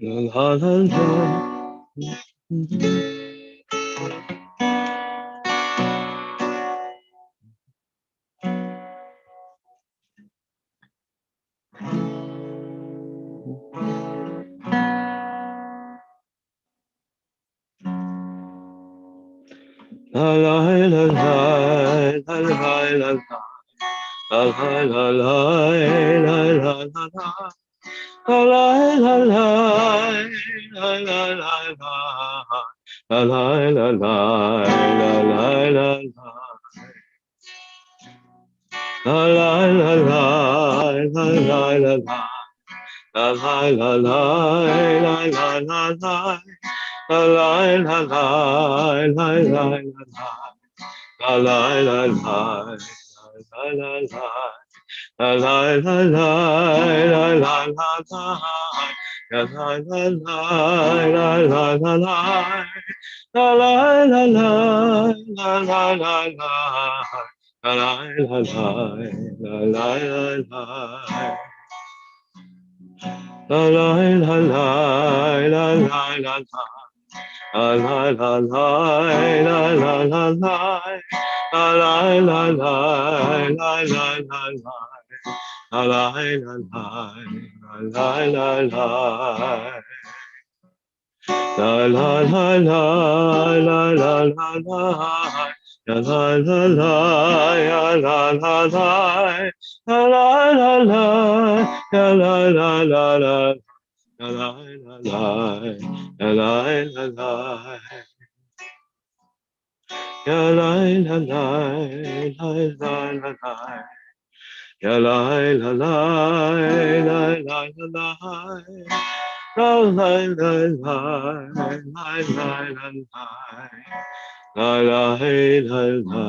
La la la. La la la la la la la la. La la la la la la la la. La la la la la la la la. La la la la la la la la. La la la la la la la la. La la la la la la la la. La la la la la la la la. La la la la la la la. La la la la la la la la. La la la la la la la la. La la la la la la la la. La la la la la la la. La la la la la la la la. La la la la la la la la. La la la la la la la la. La la la la la la la. La la la la la la la la. La la la la la la la la. La la la la la la la la la. La la la la la la la la. La la la la la la la la. La la la la la la la la. La la la la la la la la. La la la la.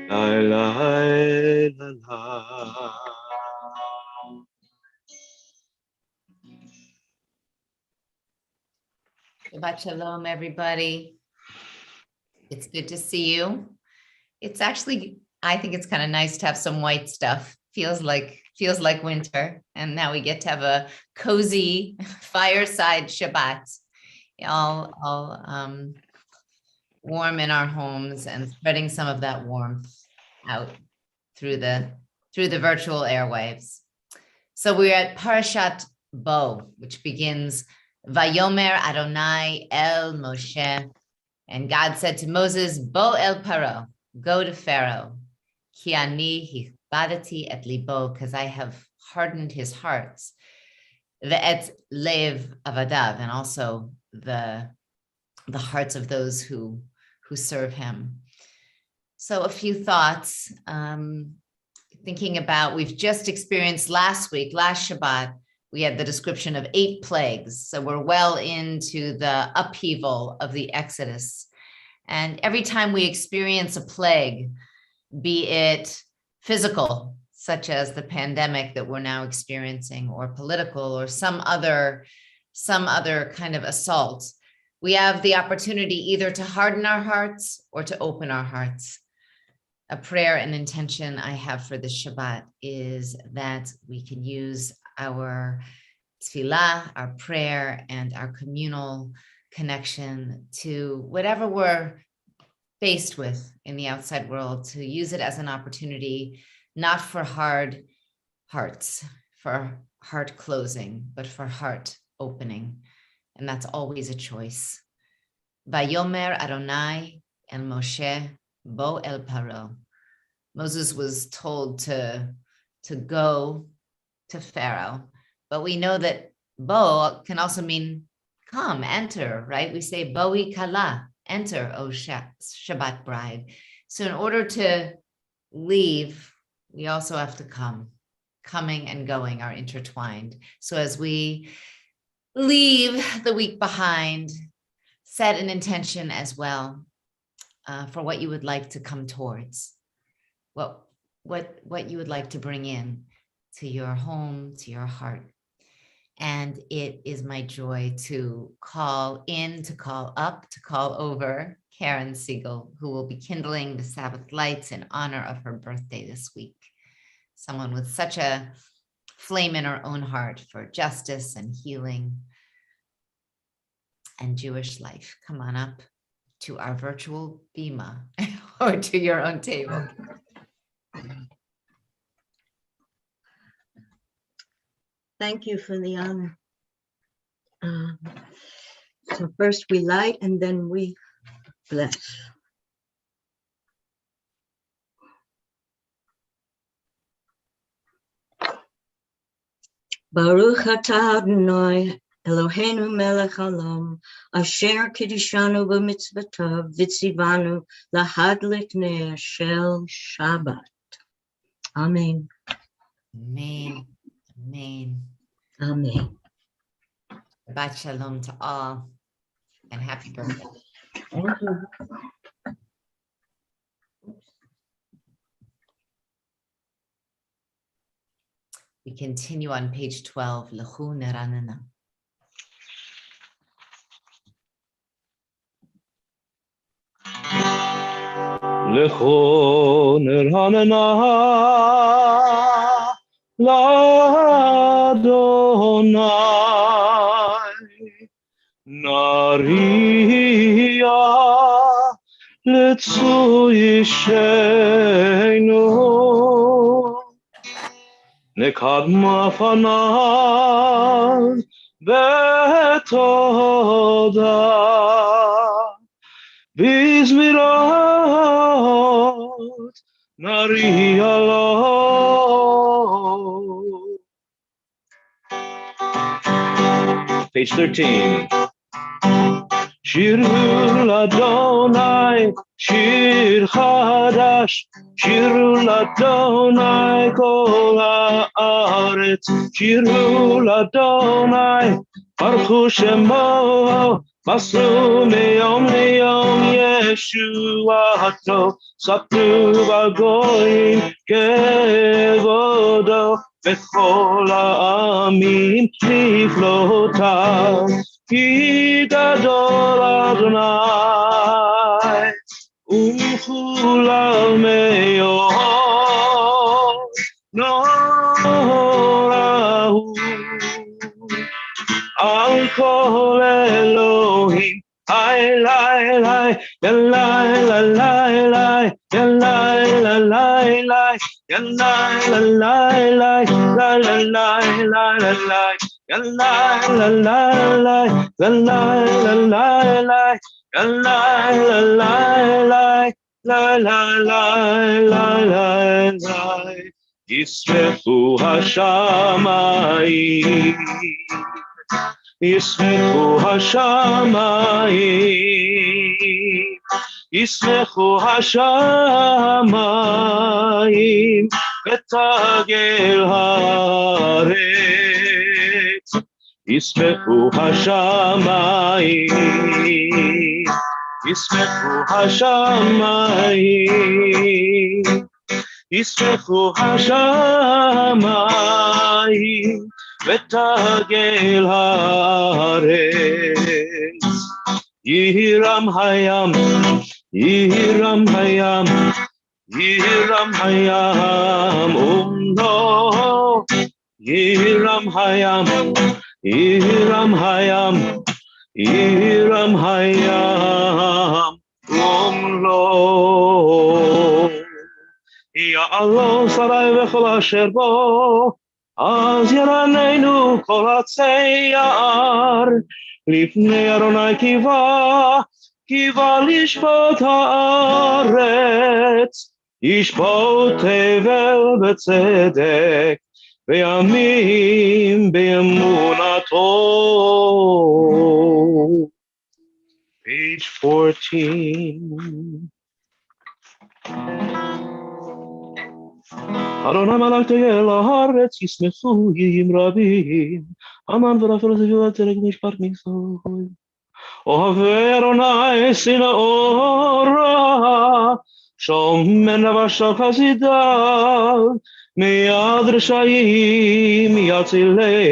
La la la la. Shabbat shalom, everybody. It's good to see you. It's actually, I think it's kind of nice to have some white stuff. Feels like winter. And now we get to have a cozy fireside Shabbat, all warm in our homes and spreading some of that warmth out through the virtual airwaves. So we're at Parashat Bo, which begins Vayomer Adonai El Moshe, and God said to Moses, Bo El Paro, go to Pharaoh, Ki ani hichbadati et libo, because I have hardened his hearts, ve'et lev avadav, and also the hearts of those who serve him. So a few thoughts, thinking about, we've just experienced last Shabbat, we had the description of 8 plagues. So we're well into the upheaval of the Exodus. And every time we experience a plague, be it physical, such as the pandemic that we're now experiencing, or political, or some other kind of assault, we have the opportunity either to harden our hearts or to open our hearts. A prayer and intention I have for this Shabbat is that we can use our tefillah, our prayer, and our communal connection to whatever we're faced with in the outside world, to use it as an opportunity, not for hard hearts, for heart closing, but for heart opening. And that's always a choice. Vayomer Adonai El Moshe Bo El Paro. Moses was told to to go to Pharaoh, but we know that bo can also mean come, enter, right? We say boi kala, enter, O Shabbat bride. So in order to leave, we also have to come. Coming and going are intertwined. So as we leave the week behind, set an intention as well for what you would like to come towards, what you would like to bring in to your home, to your heart. And it is my joy to call in, to call up, to call over Karen Siegel, who will be kindling the Sabbath lights in honor of her birthday this week. Someone with such a flame in her own heart for justice and healing and Jewish life. Come on up to our virtual bima or to your own table. Thank you for the honor. So first we light and then we bless. Baruch atah Adonai Eloheinu melech haolam asher kiddushanu b'mitzvotav v'tzivanu lahadlik ner shel Shabbat. Amen. Amen. Amen. Amen. Shabbat shalom to all and happy birthday. Thank you. We continue on page 12, Lechu Neranana. Lecho nerhanana l'Adonai Nariya letzui sheinu Nekadma fanav betoda Bizmirot Nariya Page 13. Shiru l'Adonai, Shir Chadash, Shiru l'Adonai kol haaretz, Shiru l'Adonai, Baruch Shemo, Masru meyom leyom Yeshuato, Sapru b'goyim kevodo, Bechol ha'amim niflotav. Ki gadol Adonai u'chulam me'od norahu al kol Elohim ay lai lai ya lai la lai lai ya lai la lai lai ya lai la lai lai la la lai la la lai ya lai la lai lai la lai la lai lai ya lai la lai lai la la lai la lai lai Yismechu hashamayim Yismechu hashamayim Yismechu hashamayim Betagel haaretz Yismechu hashamayim Yismechu hashamayim Yismechu hashamayim Betagel haaretz Yihiram hayam Yihiram hayam Yihiram hayam umno Yihiram hayam Yihiram hayam Yihiram hayam umno Ya'alon sarai v'chol asher bo Az yaranenu kol hatzei ya'ar Lifnei Adonai kiva lishpot haaretz ישפוט תבל בצדק, וימים באמונתו. Page 14. אדוני מלאכתו אל הארץ, ישמחו יים רבים, המן ורפל זביבת צדק משפט מסוי. אוהבי אדוני שנאו רע, שומר נפשו חסידיו, מיד רשעים יצילי.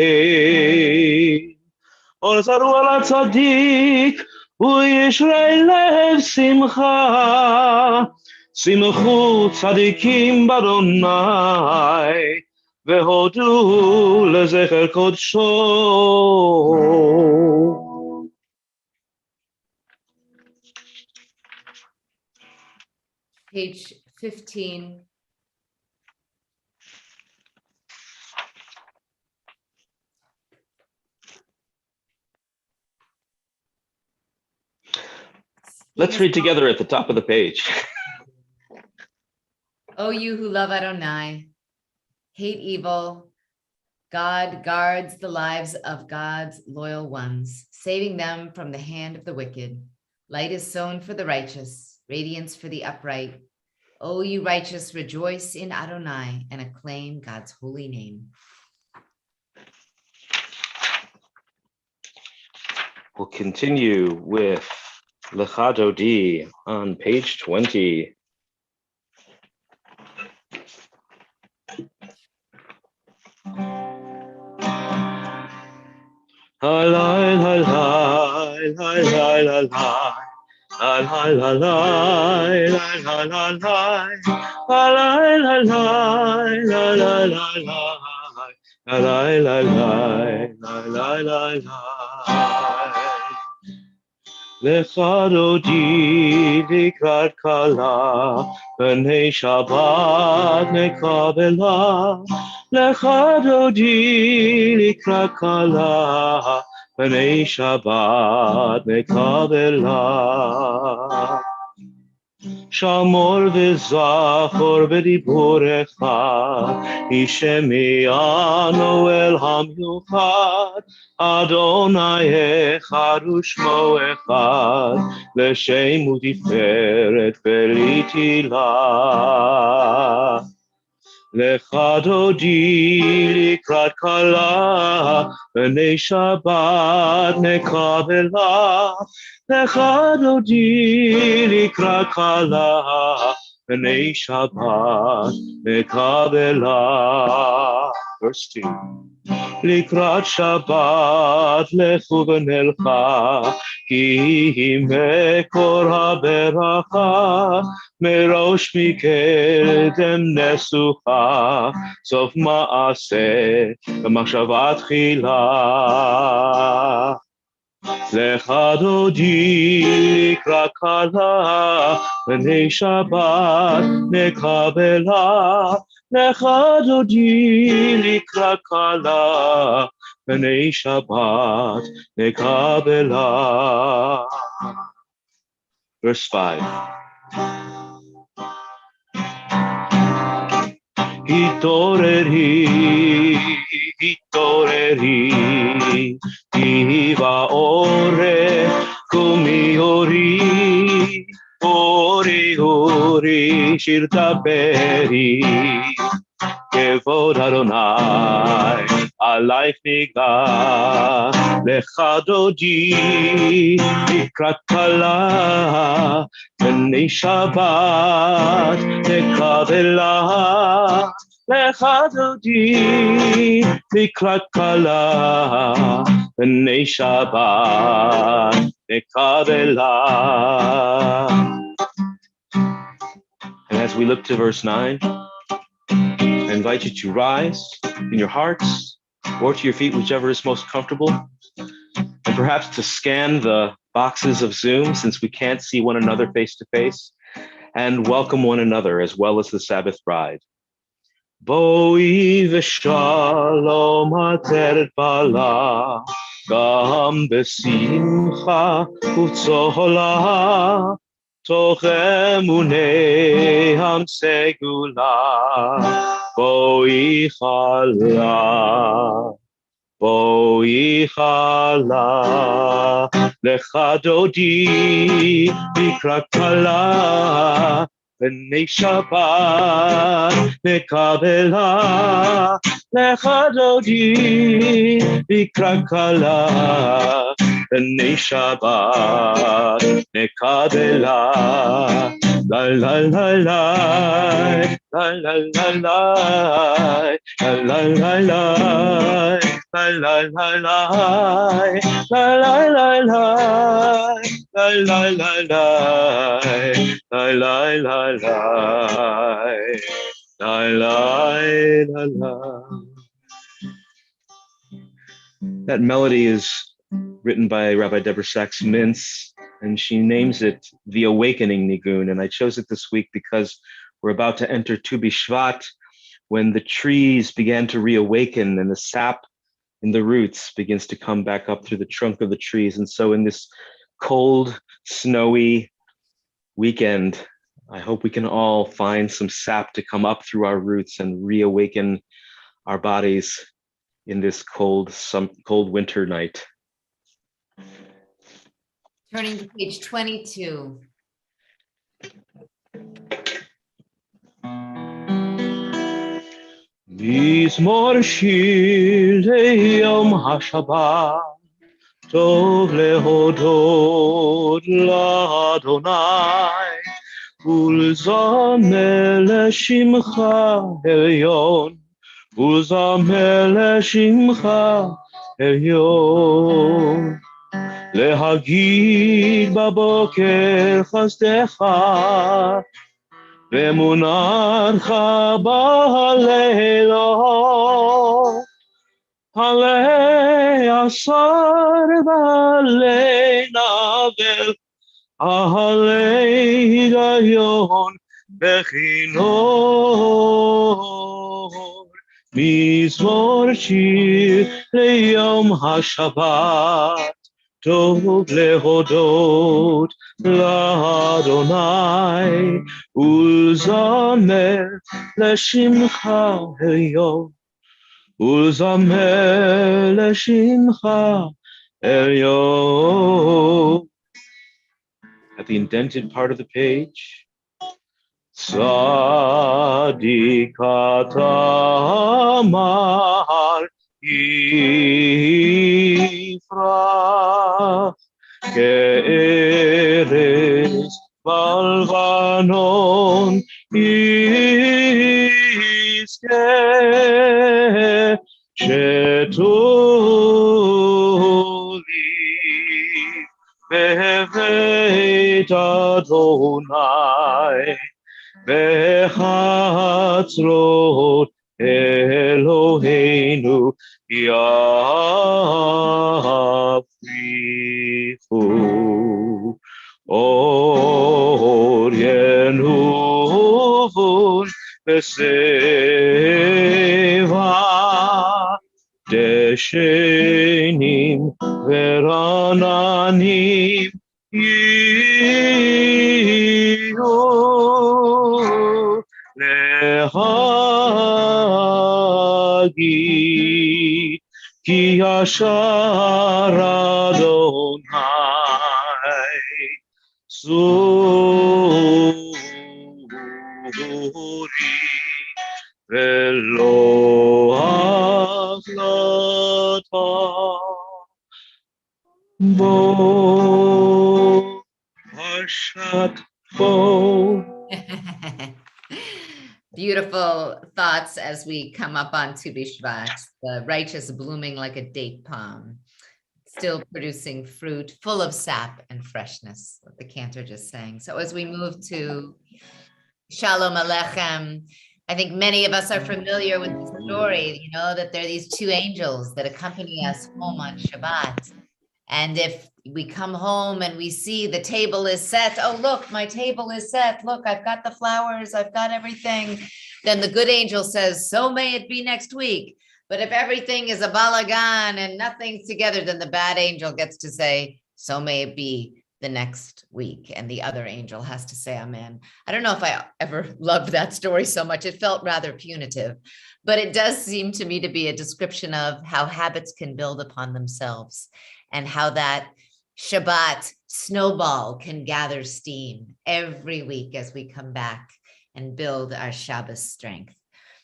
ונזרו על הצדיק, וישרי לב שמחה. שמחו צדיקים באדוני, והודו לזכר קודשו. Page 15. Let's read together at the top of the page. O you who love Adonai, hate evil, God guards the lives of God's loyal ones, saving them from the hand of the wicked. Light is sown for the righteous, radiance for the upright. O you righteous, rejoice in Adonai and acclaim God's holy name. We'll continue with Lecha Dodi on page 20. Halai, halai, halai, halai. Halai, halai, halai, halai. Halai, halai, halai, halai. Halai, halai, halai, halai. Lecha Dodi likrat kala, b'nei Shabbat nekabela. Lecha Dodi likrat kala, b'nei Shabbat nekabela. Shamor v'zachor b'diburecha, Yishemi'anu el hamyuchad, Adonai echad u'shmo echad, l'shem u'tiferet v'litila. Lecha Dodi likrat kala, b'nei Shabbat nekabela. Lecha Dodi likrat kala, b'nei Shabbat nekabela. Verse 2. Likrat Shabbat lechu v'nelcha, ki hi mekor haberacha, merosh mikedem nesucha, sof ma'aseh v'machshavat tchila. Lecha Dodi likrat kala, b'nei Shabbat nekabela. Lecha Dodi likrat kala, b'nei Shabbat nekabela. Verse 5. Hitoreri, hitoreri, Iva ore, kumi ori, ori, ori, shir taberi, kevod Adonai, alaych niga, lecha Dodi, likrat kala, b'nei Shabbat nekabela. Lecha Dodi likrat kala, b'nei Shabbat nekabela. And as we look to verse 9, I invite you to rise in your hearts or to your feet, whichever is most comfortable, and perhaps to scan the boxes of Zoom since we can't see one another face to face, and welcome one another as well as the Sabbath bride. Boi v'shalom ateret bala, gam b'simcha u'tzola, תוך אמוני הסגולה, בואי חלה, לך דודי לקראת כלה, בני שבת נקבלה, לך דודי לקראת כלה, בני שבת נקבלה. La la la la, la la la la, la la la la, la la la la, la la la la, la la la la, la la la la, la la la la. That melody is written by Rabbi Deborah Sachs-Mintz, and she names it The Awakening Nigun. And I chose it this week because we're about to enter Tu B'Shvat, when the trees began to reawaken and the sap in the roots begins to come back up through the trunk of the trees. And so in this cold, snowy weekend, I hope we can all find some sap to come up through our roots and reawaken our bodies in this cold winter night. Turning to page 22. מזמור שיר ליום השבת, טוב להודות לאדוני, ולזמר לשמך עליון, ולזמר לשמך עליון. להגיד בבוקר חסדך, ואמונתך בלילות, עלי עשר ועלי נבל, עלי היגיון וכינור. מזמור שיר ליום השבת, טוב להודות לאדוני, ולזמר לשמך עליון, ולזמר לשמך עליון. At the indented part of the page, צדיק אתה אמר יפרח, כארץ בלבנון יזכה, שתולי בבית אדוני, בחצרות אלוהינו יפריחו. אור ינובון בשיבה, דשנים ורעננים יהיו, להגיד כי ישר אדוני, צורי ולא החלטה. בוא פרשת בוא. Beautiful thoughts as we come up on Tu B'Shvat, the righteous blooming like a date palm, still producing fruit full of sap and freshness, what the cantor just sang. So as we move to Shalom Aleichem, I think many of us are familiar with the story, you know, that there are these two angels that accompany us home on Shabbat. And if we come home and we see the table is set, oh, look, my table is set. Look, I've got the flowers, I've got everything. Then the good angel says, so may it be next week. But if everything is a balagan and nothing's together, then the bad angel gets to say, so may it be the next week, and the other angel has to say amen. I don't know if I ever loved that story so much. It felt rather punitive, but it does seem to me to be a description of how habits can build upon themselves and how that Shabbat snowball can gather steam every week as we come back and build our Shabbos strength.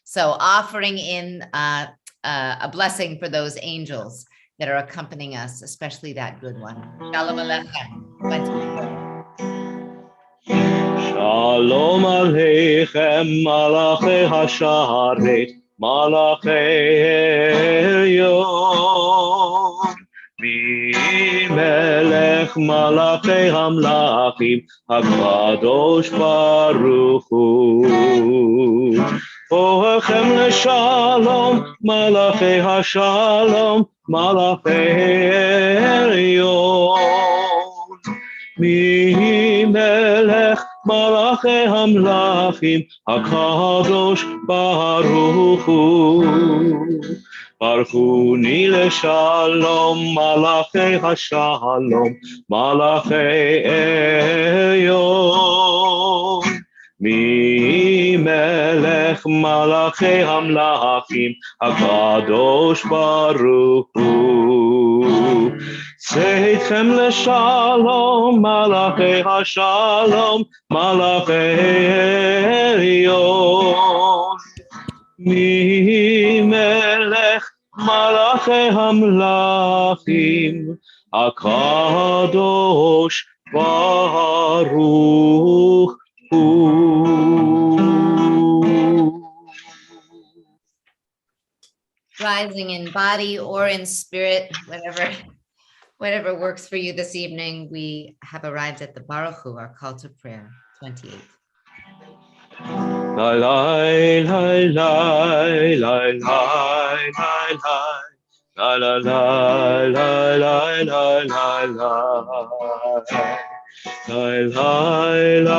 So offering in a blessing for those angels that are accompanying us, especially that good one. Shalom Aleichem. 24. Shalom Aleichem, Malachi Hasharet, Malachi Elyon. Melech Malachi Hamlachim, HaKadosh Baruch Hu. Bohechem leShalom, Malachi HaShalom, Malachi Elyon. Melech Malachi Hamlachim, HaKadosh Baruch Hu. Baruchuni leShalom, Malachi HaShalom, Malachi Elyon. Melech Malachi Hamlachim, HaKadosh Baruch Hu. Seitchem leShalom, Malachi HaShalom, Malachi Elyon. Melech Malachi Hamlachim, HaKadosh Baruch Hu. Rising in body or in spirit, whatever works for you this evening, we have arrived at the Baruch Hu, our call to prayer, 28. La la la la la la la la la la la la la la. La la la la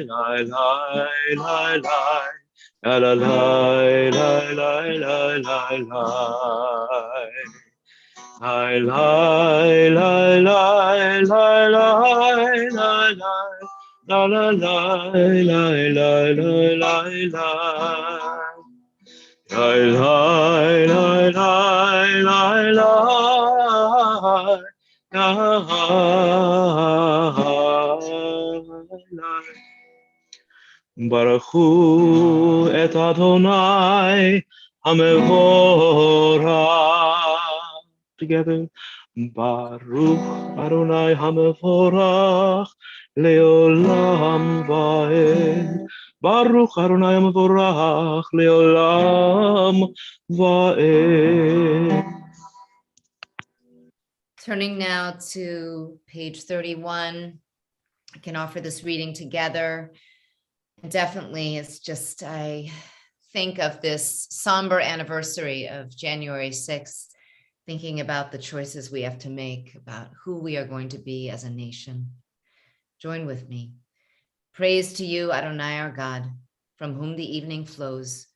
la la la la. La la la la la la la la. La la la la la la la la. La la la la la la la la. La la la la la la. Baruch Hu et Adonai Hamevorach. Together. Baruch Adonai Hamevorach Leolam Vaed. Baruch Adonai Hamevorach Leolam Vaed. Turning now to page 31, I can offer this reading together. And definitely, it's just, I think of this somber anniversary of January 6th, thinking about the choices we have to make about who we are going to be as a nation. Join with me. Praise to you, Adonai, our God, from whom the evening flows.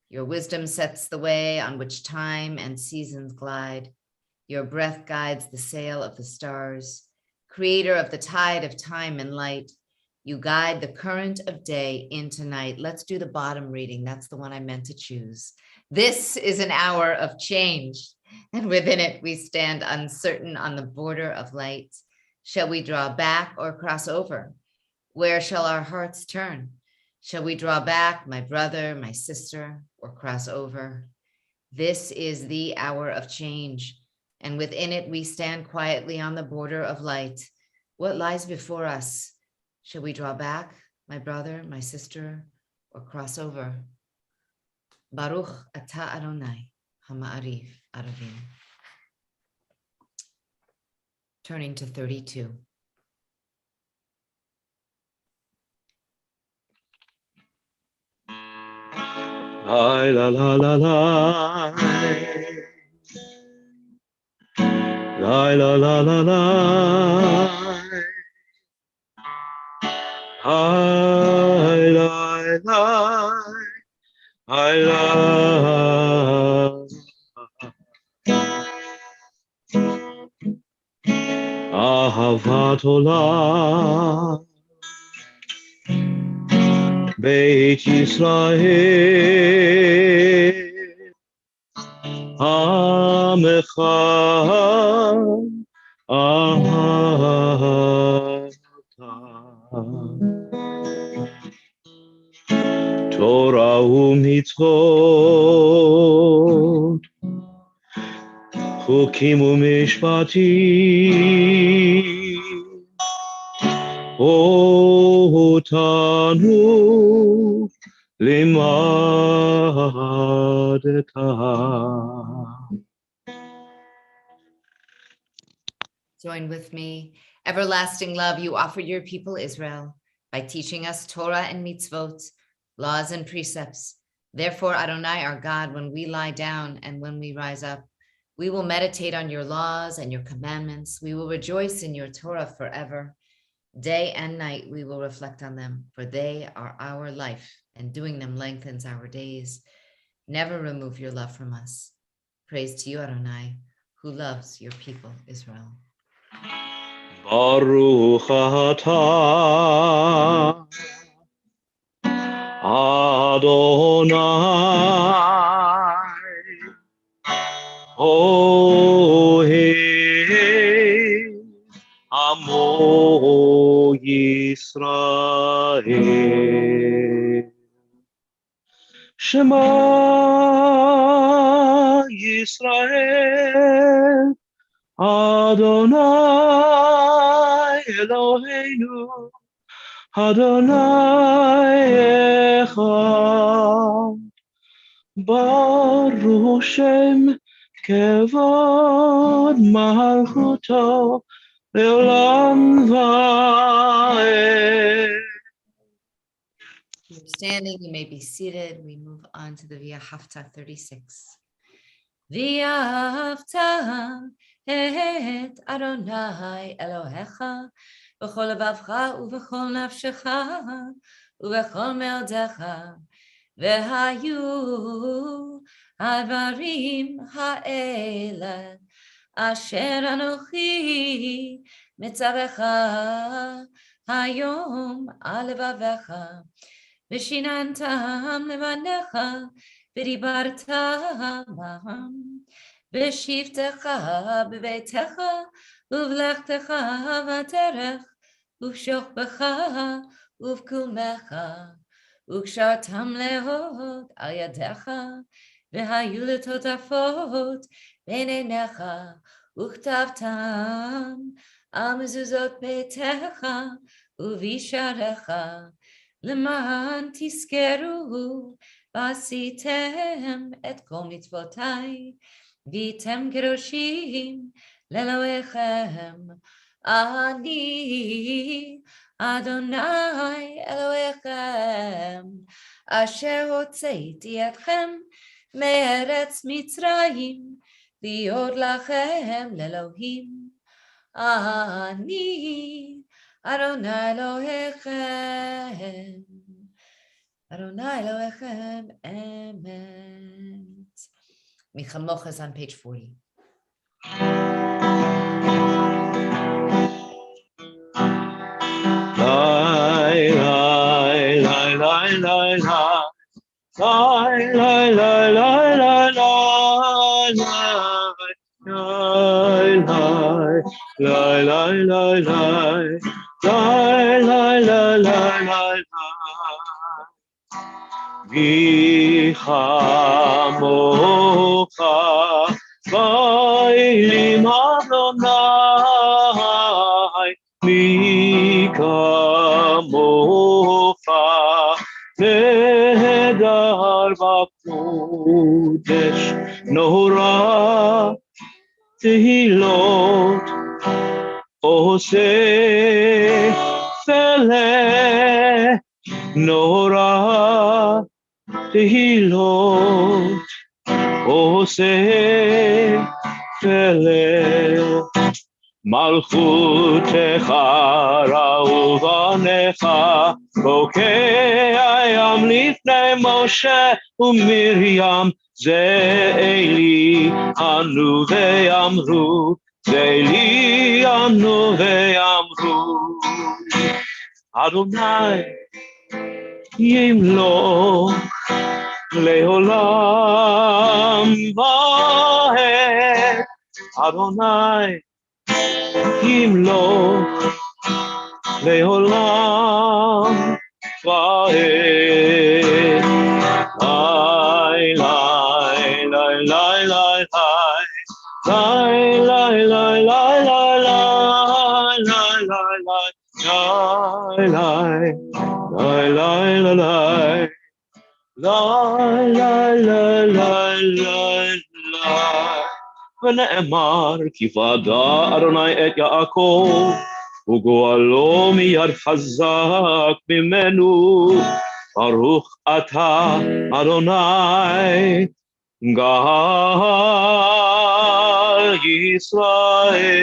Your wisdom sets the way on which time and seasons glide. Your breath guides the sail of the stars. Creator of the tide of time and light, you guide the current of day into night. Let's do the bottom reading. That's the one I meant to choose. This is an hour of change, and within it we stand uncertain on the border of light. Shall we draw back or cross over? Where shall our hearts turn? Shall we draw back, my brother, my sister, or cross over? This is the hour of change, and within it we stand quietly on the border of light. What lies before us? Shall we draw back, my brother, my sister, or cross over? Baruch atah Adonai hama'arif aravim. Turning to 32. La la la la la. La la la la la. I la la. I la. אהבת עולם, בית ישראל, עמך אהבת. תורה ומצוות, חוקים ומשפטים, אותנו לימדת. Join with me. Everlasting love, you offered your people Israel by teaching us Torah and mitzvot, laws and precepts. Therefore, Adonai, our God, when we lie down and when we rise up, we will meditate on your laws and your commandments. We will rejoice in your Torah forever. Day and night, we will reflect on them, for they are our life, and doing them lengthens our days. Never remove your love from us. Praise to you, Adonai, who loves your people, Israel. Baruch atah Adonai Ohev Amo Yisrael. Shema Yisrael Adonai Eloheinu Adonai Echad Baruch Shem Kevod Malchuto Leolam Vaed. You're standing, you may be seated. We move on to the V'ahavta 36. V'ahavta et Adonai Elohecha v'chol levavcha uv'chol nafshecha uv'chol me'odecha v'hayu advarim ha'ele asher anochi mitzavecha hayom al levavecha v'shinantam levanecha v'dibartam v'shivtecha b'beitecha uv'lechtecha v'terech uv'shokbecha uv'kumecha uv'kshartam lehot al yadecha v'hayu letotafot b'neinecha uchtavtam al mezuzot beitecha uv'isharecha למען תזכרו ועשיתם את כל מצוותיי והייתם קדושים לאלוהיכם. אני אדוני אלוהיכם אשר הוצאתי אתכם מארץ מצרים להיות לכם לאלוהים. אני Adonai Elohechem, Adonai Elohechem, Emet. Michamocha is on page 40. Lai, lai, lai, lai, lai, lai. Lai, lai, lai, lai, lai, lai, lai, lai, lai, lai, lai, lai. Lai, lai, lai, lai, lai, lai. Vichamocha vailim Adonai mikamocha nehedar b'kodesh norah tehilot oseh feleh norah tehilot oseh feleh malchutecha ra'uvanecha bokeh lifnei Moshe uMiriam ze Eli anu ve'amru Zeili anu ve'amru Adonai yimloch leolam vaed Adonai yimloch leolam vaed Lai lai lai lai lai lai lai lai lai lai lai lai lai lai lai lai lai lai ונאמר כי ודע אדוני את יעקב וגואלו מיד חזק ממנו ברוך אתה אדוני גאל ישראל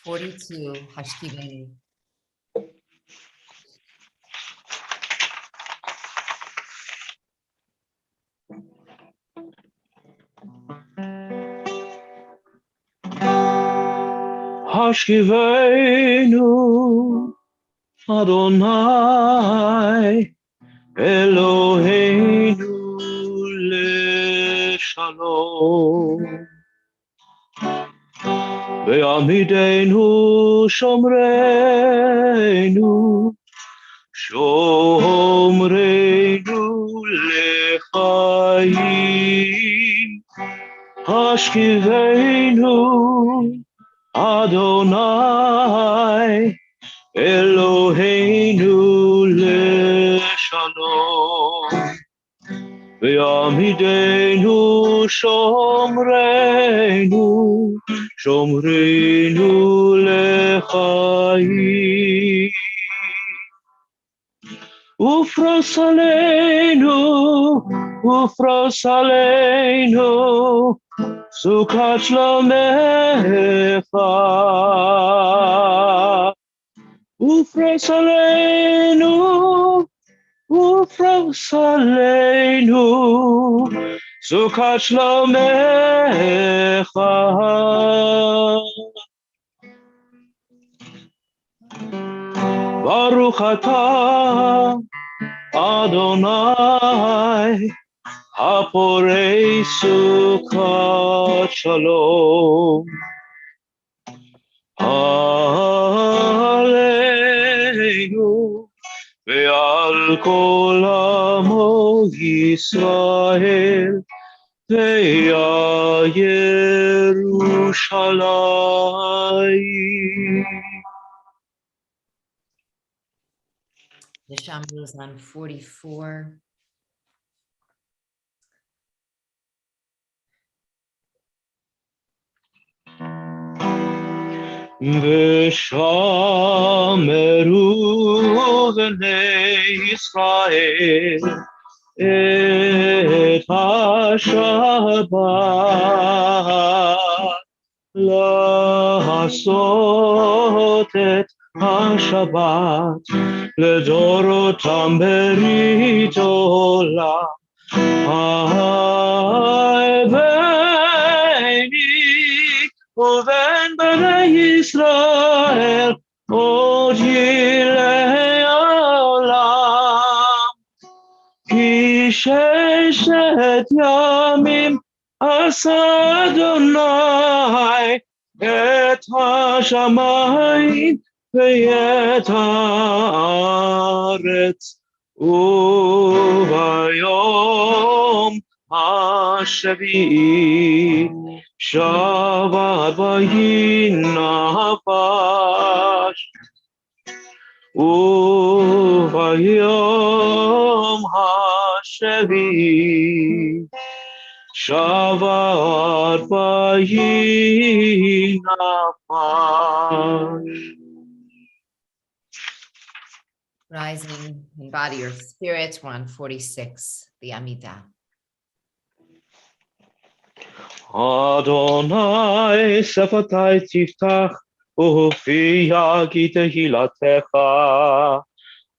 42, Hashkivenu. Hashkivenu Adonai Eloheinu leshalom Ve'amidenu shomreinu Shomreinu lechayim Hashkivenu Adonai Eloheinu leshalom Ve'amidenu shomreinu lechayim Ufros aleinu Sukat shlomecha Ufros aleinu Sukat shlomecha Baruch atah Adonai Haporei sukat shalom Aleinu ve'al kol amo Yisrael ve'al Yerushalayim The Shamru is on 44. ושמרו בני ישראל את השבת לעשות את השבת לדורותם ברית עולם ובין בני ישראל עוד יראה העולם כי ששת ימים עשה אדוני את השמיים ואת הארץ וביום השביעי שבת וינפש וביום השביעי שבת וינפש Rising in body or spirit, we're on 46, the Amidah. Adonai sefatai tiftach ufi yagi tehilatecha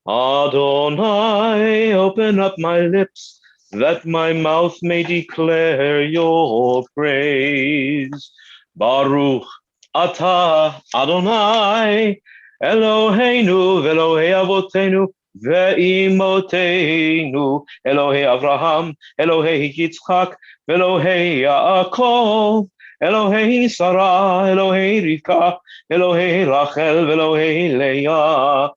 Adonai open up my lips that my mouth may declare your praise. Baruch atah Adonai, Eloheinu ve'Elohei avotenu ve'imotenu, Elohei Avraham, Elohei Yitzchak, ve'Elohei Yaakov, Elohei Sarah, Elohei Rivka, Elohei Rachel, ve'Elohei Leah.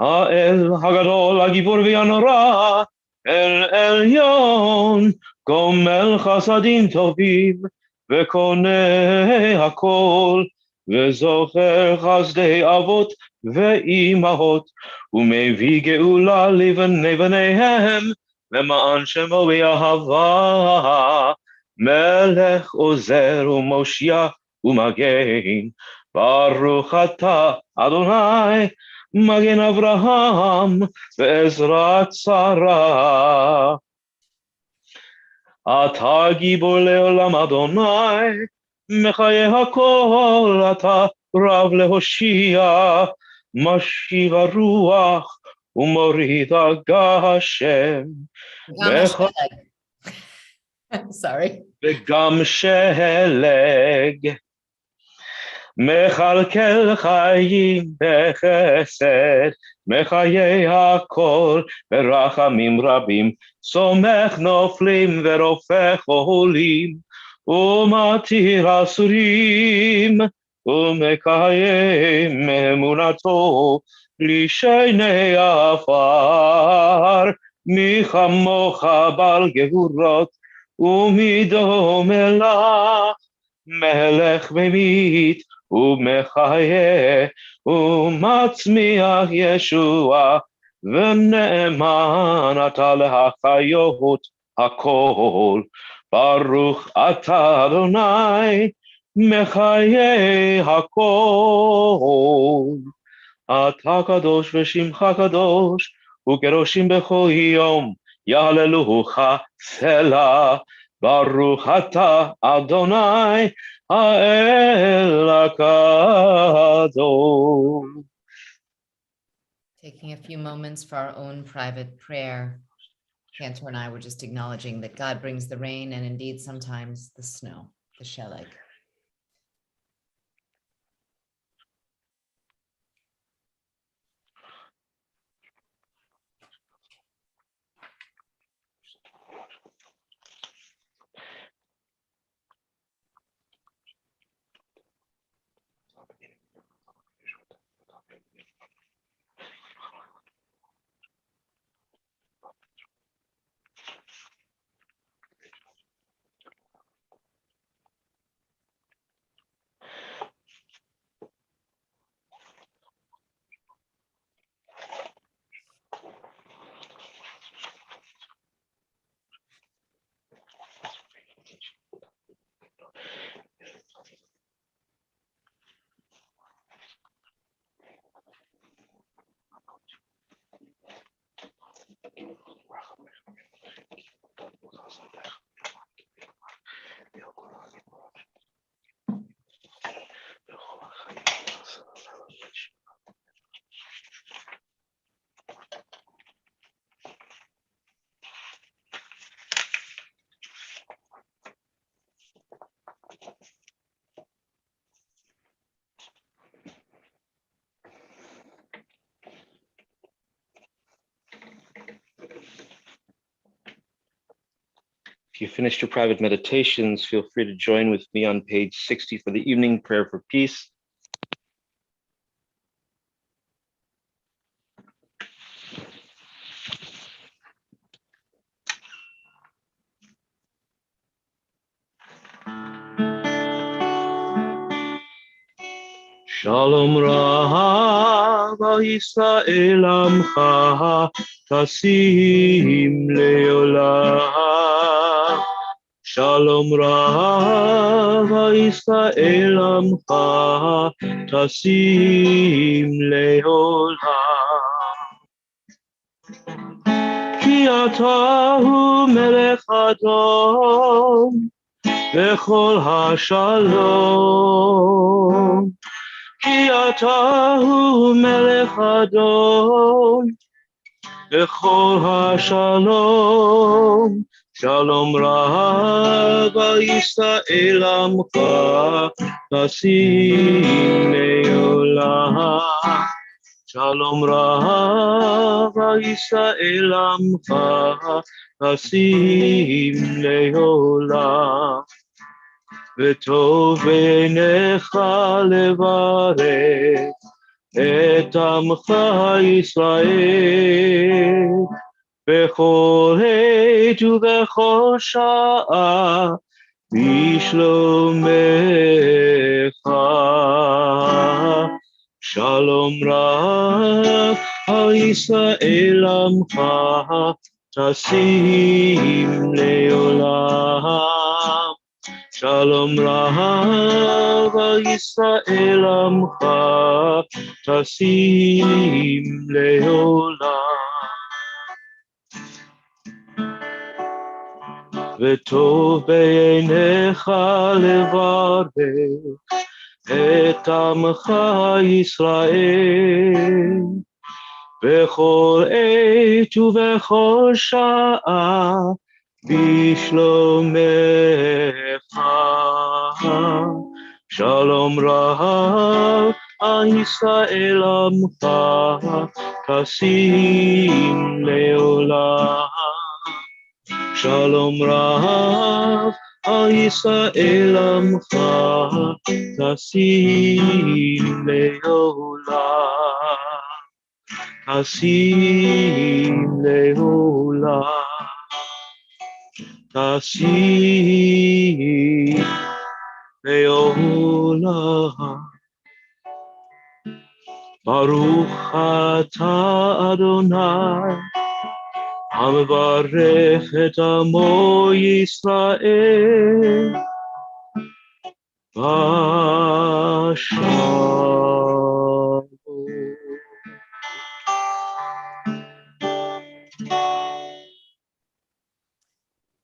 האל הגדול, הגיבור והנורא, אל עליון, גומל חסדים טובים, וקונה הכל, וזוכר חסדי אבות ואימהות, ומביא גאולה לבני בניהם, למען שמו באהבה, מלך עוזר ומושיע ומגן, ברוך אתה אדוני, מגן אברהם ועזרת שרה. אתה גיבור לעולם אדוני, מחיה הכל, אתה רב להושיע, משיב הרוח ומוריד הגשם. Sorry. וגם שלג. מכלכל חיים בחסד, מחיי הכל ברחמים רבים, סומך נופלים ורופא חולים, ומתיר אסורים, ומקיים אמונתו לשני עפר, מי כמוך בעל גבורות, ומדום מלך, מלך ממית, ומחיה ומצמיח ישוע, ונאמן אתה להחיות הכל. ברוך אתה אדוני מחיה הכל. אתה קדוש ושמך קדוש, וקדושים בכל יום יהללוך סלה. ברוך אתה אדוני האל הקדוש. Taking a few moments for our own private prayer, Cantor and I were just acknowledging that God brings the rain and indeed sometimes the snow, the sheleg. If you finished your private meditations, feel free to join with me on page 60 for the evening prayer for peace. Shalom Rav Yisrael Amcha Tasim Leolam. Shalom Rav Yisrael Amcha Tasim Leolam. Ki atahu melech adom v'chol hashalom. כי אתה הוא מלך אדום, וכל השלום, Shalom Rav Yisrael Amcha Tasim Leolam. Shalom Rav Yisrael Amcha Tasim Leolam. V'tov b'neicha levarech et Amcha Yisrael. בכל עת ובכל שעה בשלומך. שלום רב על ישראל עמך תשים לעולם. שלום רב על ישראל עמך תשים לעולם. וטוב בעיניך לברך את עמך ישראל בכל עת ובכל שעה בשלומך. שלום רב על ישראל עמך תשים לעולם. שלום רב על ישראל עמך תשים לעולם. תשים לעולם. תשים לעולם. ברוך אתה אדוני המברך את עמו ישראל בשלום.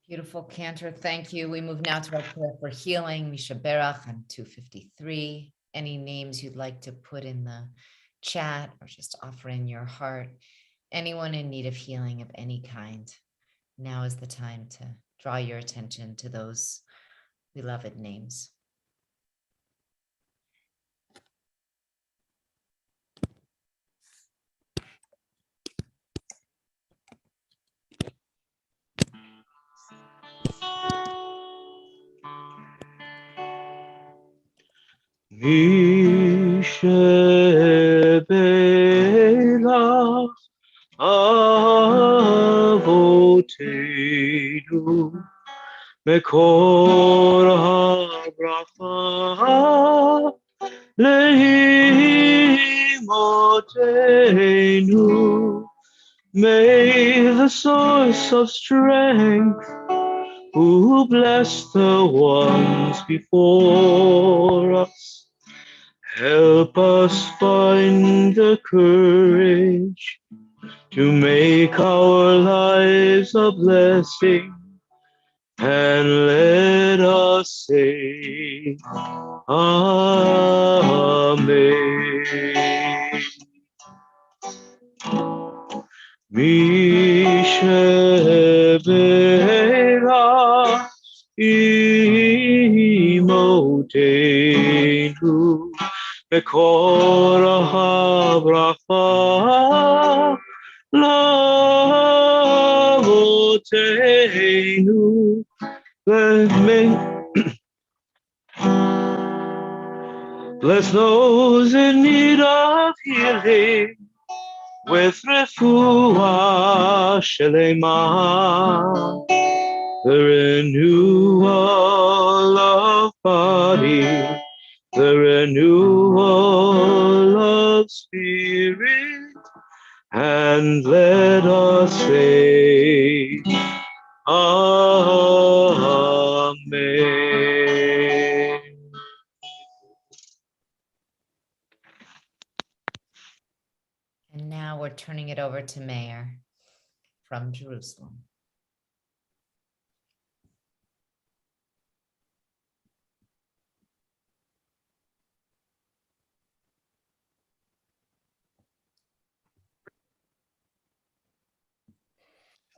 Beautiful cantor, thank you. We move now to our prayer for healing. Misha Berach on 253. Any names you'd like to put in the chat or just offer in your heart? Anyone in need of healing of any kind, now is the time to draw your attention to those beloved names. משבלך אבותינו מקור הברכה לאמותינו. May the source of strength who bless the ones before us help us find the courage to make our lives a blessing, and let us say Amen. משבלך אמותינו מקור הברכה לאבותינו. Bless those in need of healing with refuah shelema, the renewal of body, the renewal of spirit, and let us say Amen. And now we're turning it over to Meir from Jerusalem.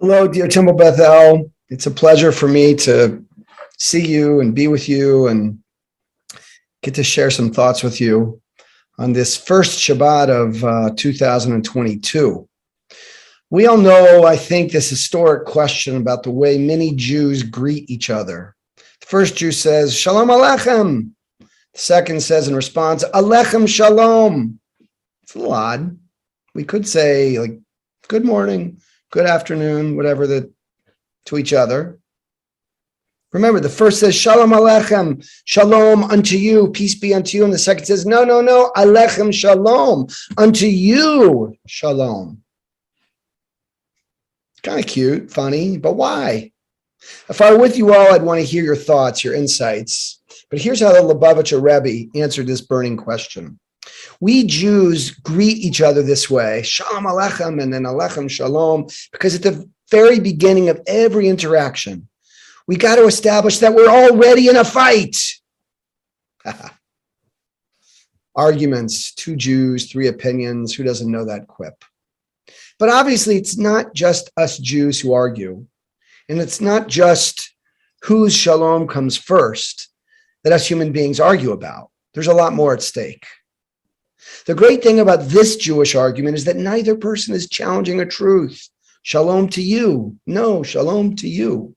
Hello, dear Temple Beth-El. It's a pleasure for me to see you and be with you and get to share some thoughts with you on this first Shabbat of 2022. We all know, I think, this historic question about the way many Jews greet each other. The first Jew says, Shalom Aleichem. The second says in response, Alechem Shalom. It's a little odd. We could say, like, good morning, good afternoon, whatever, to each other. Remember, the first says, Shalom Aleichem, Shalom unto you, peace be unto you. And the second says, no, Alechem Shalom, unto you, Shalom. Kind of cute, funny, but why? If I were with you all, I'd want to hear your thoughts, your insights. But here's how the Lubavitcher Rebbe answered this burning question. We Jews greet each other this way, Shalom Aleichem, and then Alechem Shalom, because at the very beginning of every interaction, we got to establish that we're already in a fight. Arguments, 2 Jews, 3 opinions. Who doesn't know that quip? But obviously, it's not just us Jews who argue, and it's not just whose shalom comes first that us human beings argue about. There's a lot more at stake. The great thing about this Jewish argument is that neither person is challenging a truth. Shalom to you. No, shalom to you.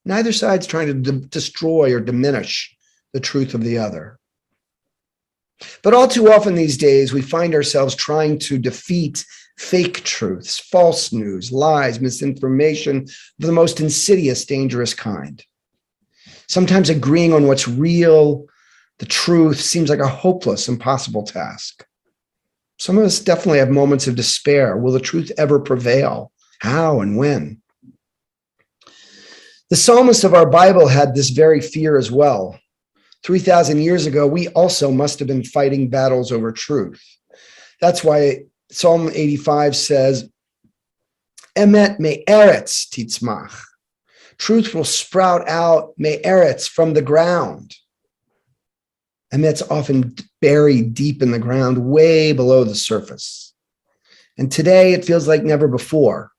Neither side's trying to destroy or diminish the truth of the other. But all too often these days, we find ourselves trying to defeat fake truths, false news, lies, misinformation of the most insidious, dangerous kind. Sometimes agreeing on what's real, the truth, seems like a hopeless, impossible task. Some of us definitely have moments of despair. Will the truth ever prevail? How and when? The psalmist of our Bible had this very fear as well. 3,000 years ago, we also must have been fighting battles over truth. That's why Psalm 85 says, Emet me'eretz titzmach. Truth will sprout out me'eretz, from the ground. Emet's often buried deep in the ground, way below the surface. And today it feels like never before,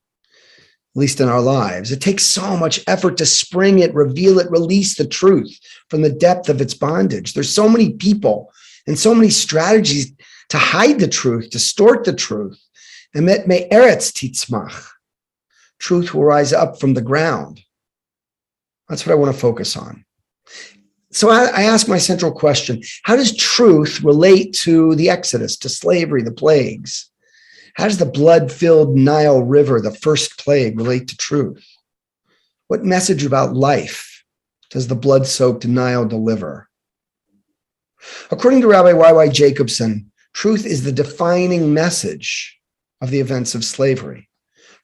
at least in our lives. It takes so much effort to spring it, reveal it, release the truth from the depth of its bondage. There's so many people and so many strategies to hide the truth, distort the truth. Emet me'eretz titzmach. Truth will rise up from the ground. That's what I want to focus on. So I ask my central question, how does truth relate to the Exodus, to slavery, the plagues? How does the blood-filled Nile River, the first plague, relate to truth? What message about life does the blood-soaked Nile deliver? According to Rabbi Y.Y. Jacobson, truth is the defining message of the events of slavery.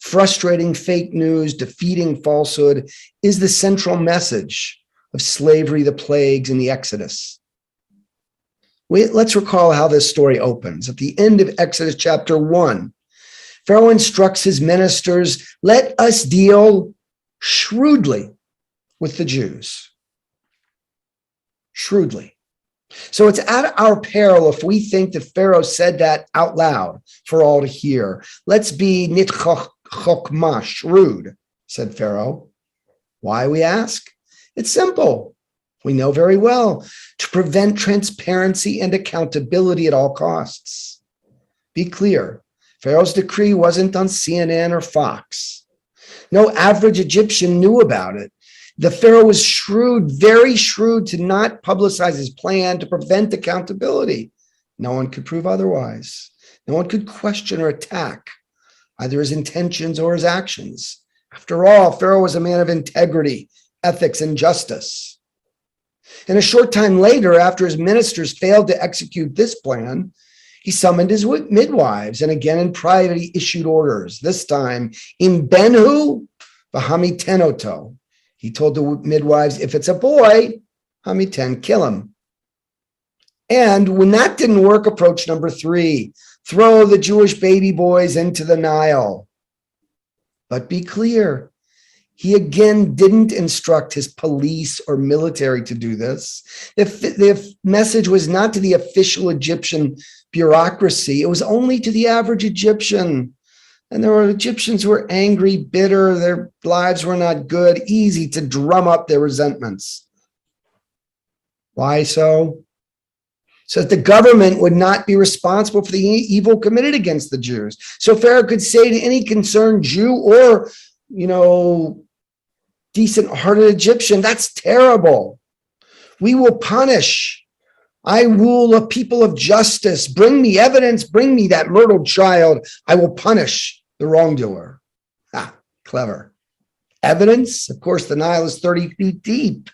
Frustrating fake news, defeating falsehood is the central message of slavery, the plagues, and the Exodus. Let's recall how this story opens. At the end of Exodus chapter 1, Pharaoh instructs his ministers, let us deal shrewdly with the Jews. Shrewdly. So it's at our peril if we think that Pharaoh said that out loud for all to hear. Let's be nit chokmah, shrewd, said Pharaoh. Why, we ask? It's simple. We know very well, to prevent transparency and accountability at all costs. Be clear, Pharaoh's decree wasn't on CNN or Fox. No average Egyptian knew about it. The Pharaoh was shrewd, very shrewd, to not publicize his plan to prevent accountability. No one could prove otherwise. No one could question or attack either his intentions or his actions. After all, Pharaoh was a man of integrity, ethics, and justice. And a short time later, after his ministers failed to execute this plan, he summoned his midwives and again in private he issued orders. This time, in benhu v'hamitenoto. He told the midwives, if it's a boy, hamiten, kill him. And when that didn't work, approach number 3, throw the Jewish baby boys into the Nile. But be clear, he again didn't instruct his police or military to do this. The message was not to the official Egyptian bureaucracy. It was only to the average Egyptian. And there were Egyptians who were angry, bitter, their lives were not good, easy to drum up their resentments. Why so? So that the government would not be responsible for the evil committed against the Jews. So Pharaoh could say to any concerned Jew or, decent-hearted Egyptian, that's terrible. We will punish. I rule a people of justice. Bring me evidence. Bring me that murdered child. I will punish the wrongdoer. Clever. Evidence? Of course, the Nile is 30 feet deep.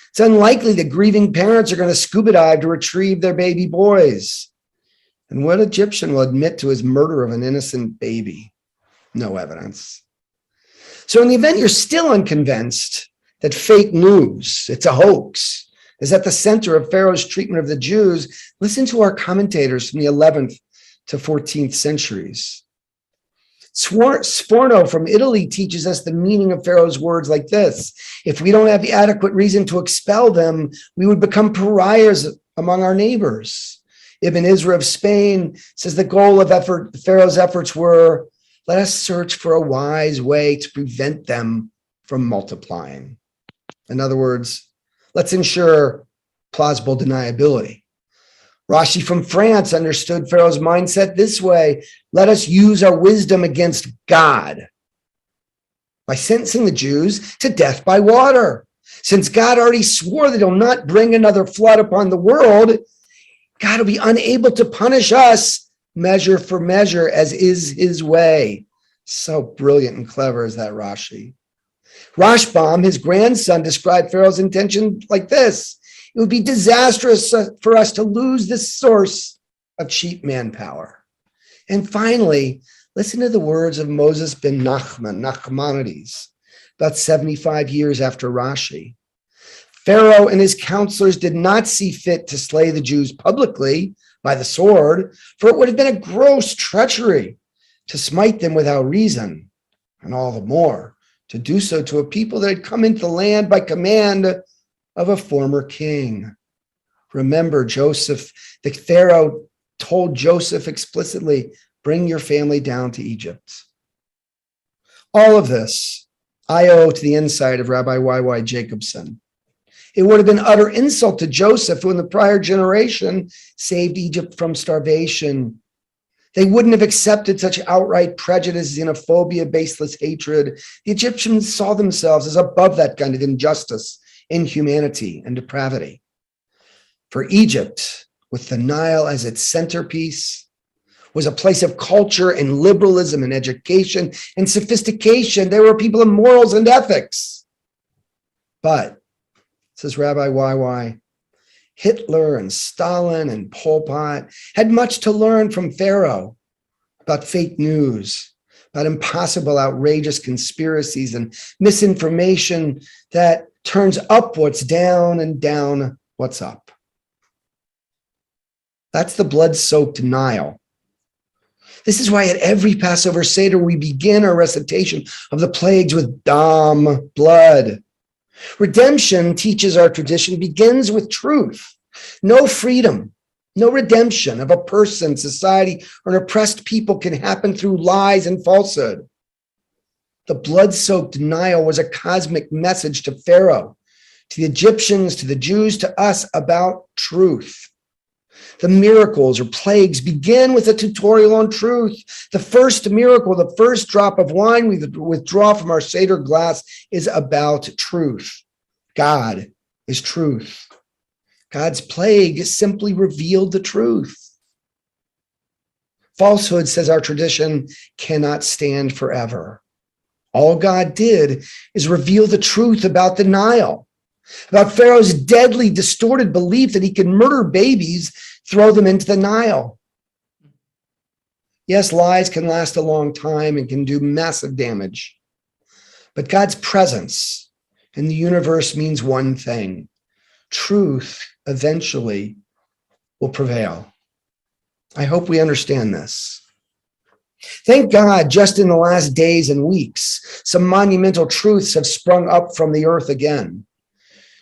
It's unlikely that grieving parents are going to scuba dive to retrieve their baby boys. And what Egyptian will admit to his murder of an innocent baby? No evidence. So in the event you're still unconvinced that fake news, it's a hoax, is at the center of Pharaoh's treatment of the Jews, listen to our commentators from the 11th to 14th centuries. Sforno from Italy teaches us the meaning of Pharaoh's words like this: if we don't have the adequate reason to expel them, we would become pariahs among our neighbors. Ibn Isra of Spain says the goal of Pharaoh's efforts were, let us search for a wise way to prevent them from multiplying. In other words, let's ensure plausible deniability. Rashi from France understood Pharaoh's mindset this way: let us use our wisdom against God by sentencing the Jews to death by water. Since God already swore that he'll not bring another flood upon the world, God will be unable to punish us measure for measure, as is his way. So brilliant and clever is that Rashi. Rashbam, his grandson, described Pharaoh's intention like this: it would be disastrous for us to lose this source of cheap manpower. And finally, listen to the words of Moses ben Nachmanides, about 75 years after Rashi. Pharaoh and his counselors did not see fit to slay the Jews publicly by the sword, for it would have been a gross treachery to smite them without reason, and all the more to do so to a people that had come into the land by command of a former king. Remember, Joseph, the Pharaoh told Joseph explicitly, bring your family down to Egypt. All of this I owe to the insight of Rabbi Y.Y. Jacobson. It would have been utter insult to Joseph, who in the prior generation saved Egypt from starvation. They wouldn't have accepted such outright prejudice, xenophobia, baseless hatred. The Egyptians saw themselves as above that kind of injustice, inhumanity, and depravity. For Egypt, with the Nile as its centerpiece, was a place of culture and liberalism and education and sophistication. They were people of morals and ethics. But, says Rabbi Y.Y., Hitler and Stalin and Pol Pot had much to learn from Pharaoh about fake news, about impossible, outrageous conspiracies and misinformation that turns up what's down and down what's up. That's the blood-soaked Nile. This is why at every Passover Seder, we begin our recitation of the plagues with dam, blood. Redemption, teaches our tradition, begins with truth. No freedom, no redemption of a person, society, or an oppressed people can happen through lies and falsehood. The blood-soaked Nile was a cosmic message to Pharaoh, to the Egyptians, to the Jews, to us about truth. The miracles or plagues begin with a tutorial on truth. The first miracle, the first drop of wine we withdraw from our Seder glass is about truth. God is truth. God's plague simply revealed the truth. Falsehood, says our tradition, cannot stand forever. All God did is reveal the truth about the Nile, about Pharaoh's deadly, distorted belief that he can murder babies, throw them into the Nile. Yes, lies can last a long time and can do massive damage. But God's presence in the universe means one thing: truth eventually will prevail. I hope we understand this. Thank God, just in the last days and weeks, some monumental truths have sprung up from the earth again.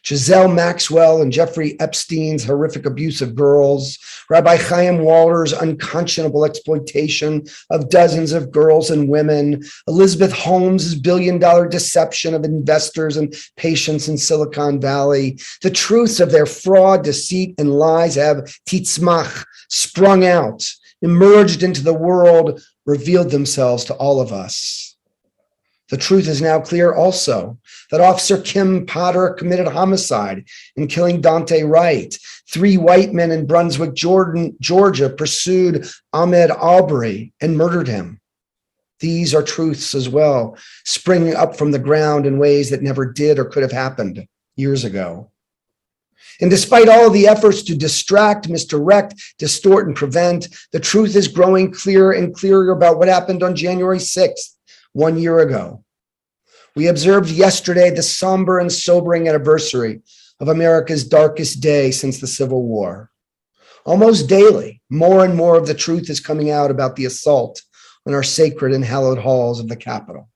Giselle Maxwell and Jeffrey Epstein's horrific abuse of girls, Rabbi Chaim Waller's unconscionable exploitation of dozens of girls and women, Elizabeth Holmes' billion-dollar deception of investors and patients in Silicon Valley. The truths of their fraud, deceit, and lies have titzmach, sprung out, emerged into the world, revealed themselves to all of us. The truth is now clear also that Officer Kim Potter committed homicide in killing Dante Wright. 3 white men in Brunswick, Georgia pursued Ahmed Arbery and murdered him. These are truths as well, springing up from the ground in ways that never did or could have happened years ago. And despite all of the efforts to distract, misdirect, distort, and prevent, the truth is growing clearer and clearer about what happened on January 6th. 1 year ago. We observed yesterday the somber and sobering anniversary of America's darkest day since the Civil War. Almost daily, more and more of the truth is coming out about the assault on our sacred and hallowed halls of the Capitol.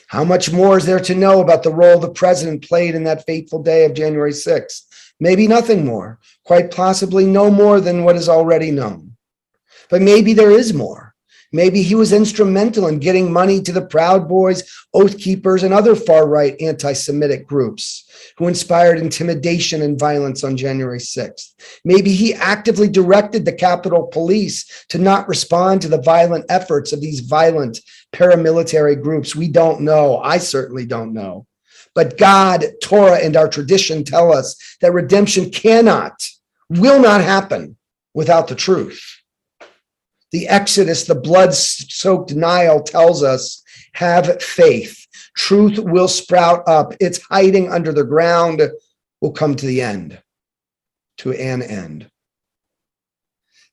How much more is there to know about the role the president played in that fateful day of January 6th? Maybe nothing more, quite possibly no more than what is already known. But maybe there is more. Maybe he was instrumental in getting money to the Proud Boys, Oath Keepers, and other far-right anti-Semitic groups who inspired intimidation and violence on January 6th. Maybe he actively directed the Capitol Police to not respond to the violent efforts of these violent paramilitary groups. We don't know. I certainly don't know. But God, Torah, and our tradition tell us that redemption will not happen without the truth. The Exodus, the blood-soaked Nile tells us, have faith. Truth will sprout up. It's hiding under the ground, will come to an end.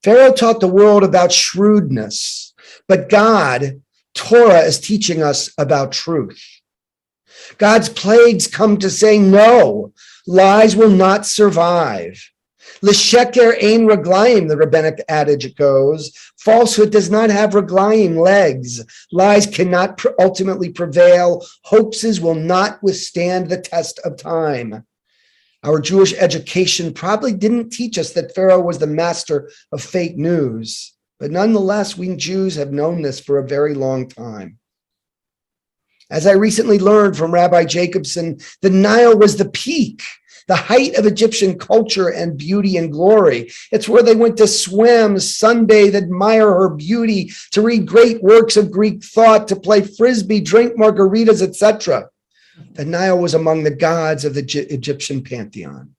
Pharaoh taught the world about shrewdness, but God, Torah, is teaching us about truth. God's plagues come to say, no, lies will not survive. L'sheker ein raglayim, the rabbinic adage goes. Falsehood does not have raglayim, legs. Lies cannot ultimately prevail. Hoaxes will not withstand the test of time. Our Jewish education probably didn't teach us that Pharaoh was the master of fake news, but nonetheless, we Jews have known this for a very long time. As I recently learned from Rabbi Jacobson, the Nile was the peak, the height of Egyptian culture and beauty and glory. It's where they went to swim, sunbathe, admire her beauty, to read great works of Greek thought, to play frisbee, drink margaritas, etc. The Nile was among the gods of the Egyptian pantheon.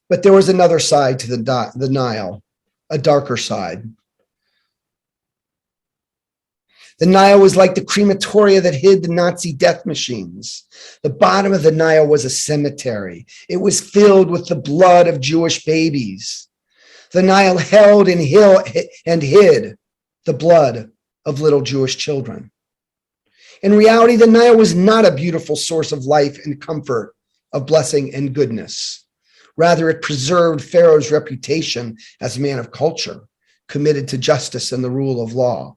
But there was another side to the Nile, a darker side. The Nile was like the crematoria that hid the Nazi death machines. The bottom of the Nile was a cemetery. It was filled with the blood of Jewish babies. The Nile held and hid the blood of little Jewish children. In reality, the Nile was not a beautiful source of life and comfort, of blessing and goodness. Rather, it preserved Pharaoh's reputation as a man of culture, committed to justice and the rule of law.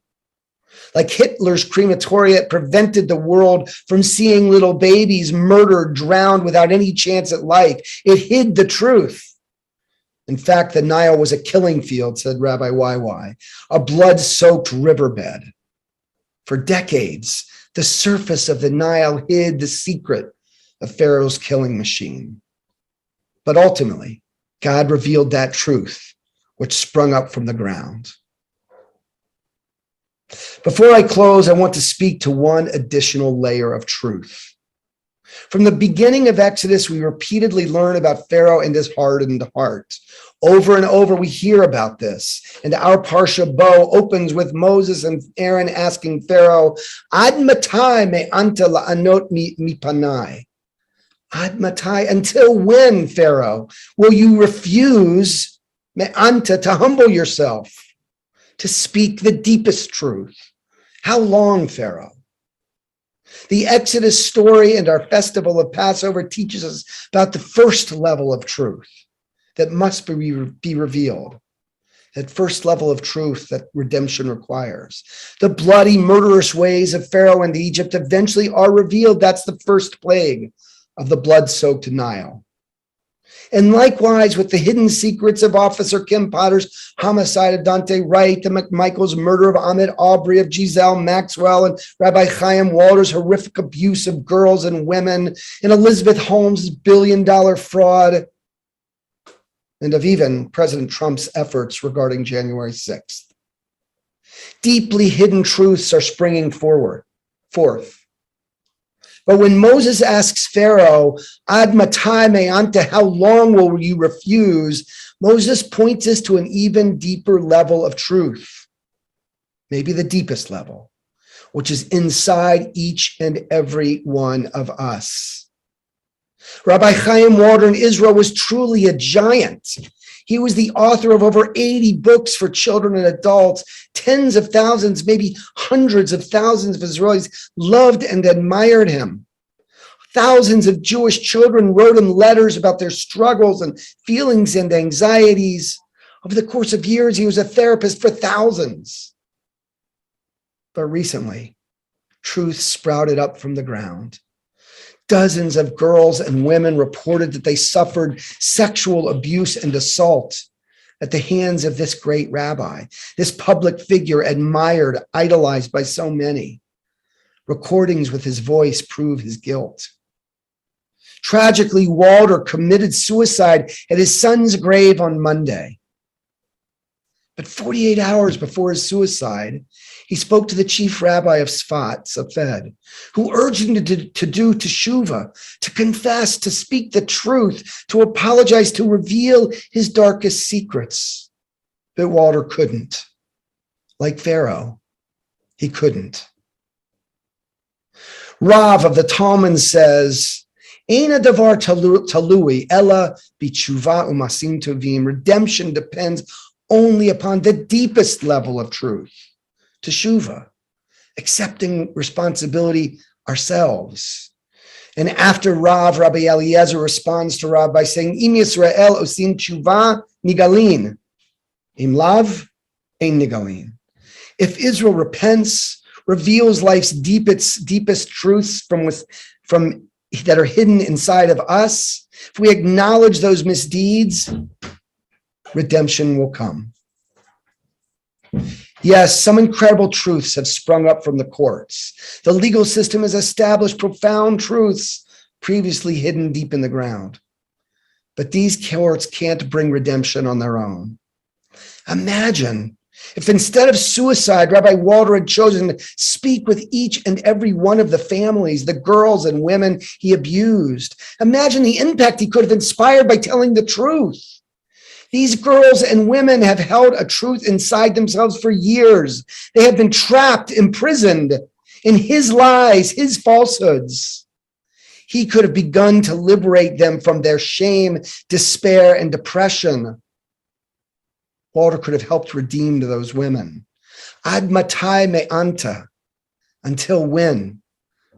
Like Hitler's crematoria, it prevented the world from seeing little babies murdered, drowned without any chance at life. It hid the truth. In fact, the Nile was a killing field, said Rabbi YY, a blood-soaked riverbed. For decades, the surface of the Nile hid the secret of Pharaoh's killing machine. But ultimately, God revealed that truth, which sprung up from the ground. Before I close, I want to speak to one additional layer of truth. From the beginning of Exodus, we repeatedly learn about Pharaoh and his hardened heart. Over and over, we hear about this. And our Parsha Bo opens with Moses and Aaron asking Pharaoh, Ad matai me anta la'anot mi panai? Ad matai, until when, Pharaoh, will you refuse me anta, to humble yourself, to speak the deepest truth? How long, Pharaoh? The Exodus story and our festival of Passover teaches us about the first level of truth that must be revealed. That first level of truth that redemption requires. The bloody, murderous ways of Pharaoh and Egypt eventually are revealed. That's the first plague of the blood-soaked Nile. And likewise with the hidden secrets of Officer Kim Potter's homicide of Dante Wright, the McMichael's murder of Ahmed Aubrey, of Giselle Maxwell, and Rabbi Chaim Walder's horrific abuse of girls and women, and Elizabeth Holmes' billion-dollar fraud, and of even President Trump's efforts regarding January 6th. Deeply hidden truths are springing forth. But when Moses asks Pharaoh, Ad matai me'anta, how long will you refuse? Moses points us to an even deeper level of truth, maybe the deepest level, which is inside each and every one of us. Rabbi Chaim Walder in Israel was truly a giant. He was the author of over 80 books for children and adults. Tens of thousands, maybe hundreds of thousands of Israelis loved and admired him. Thousands of Jewish children wrote him letters about their struggles and feelings and anxieties. Over the course of years, he was a therapist for thousands. But recently, truth sprouted up from the ground. Dozens of girls and women reported that they suffered sexual abuse and assault at the hands of this great rabbi, this public figure admired, idolized by so many. Recordings with his voice prove his guilt. Tragically, Walder committed suicide at his son's grave on Monday. But 48 hours before his suicide, he spoke to the chief rabbi of Safed, who urged him to do teshuvah, to confess, to speak the truth, to apologize, to reveal his darkest secrets. But Walder couldn't. Like Pharaoh, he couldn't. Rav of the Talmud says, Eina davar talui ella b'tshuva umasim tovim. Redemption depends only upon the deepest level of truth, teshuvah, accepting responsibility ourselves. And after Rav, Rabbi Eliezer responds to Rav by saying, Im Yisrael osim tshuva nigalin, im lav ein nigalin. If Israel repents, reveals life's deepest truths from that are hidden inside of us, if we acknowledge those misdeeds, redemption will come. Yes, some incredible truths have sprung up from the courts. The legal system has established profound truths previously hidden deep in the ground. But these courts can't bring redemption on their own. Imagine if instead of suicide, Rabbi Walder had chosen to speak with each and every one of the families, the girls and women he abused. Imagine the impact he could have inspired by telling the truth. These girls and women have held a truth inside themselves for years. They have been trapped, imprisoned in his lies, his falsehoods. He could have begun to liberate them from their shame, despair, and depression. Walder could have helped redeem those women. Ad matai me'anta. Until when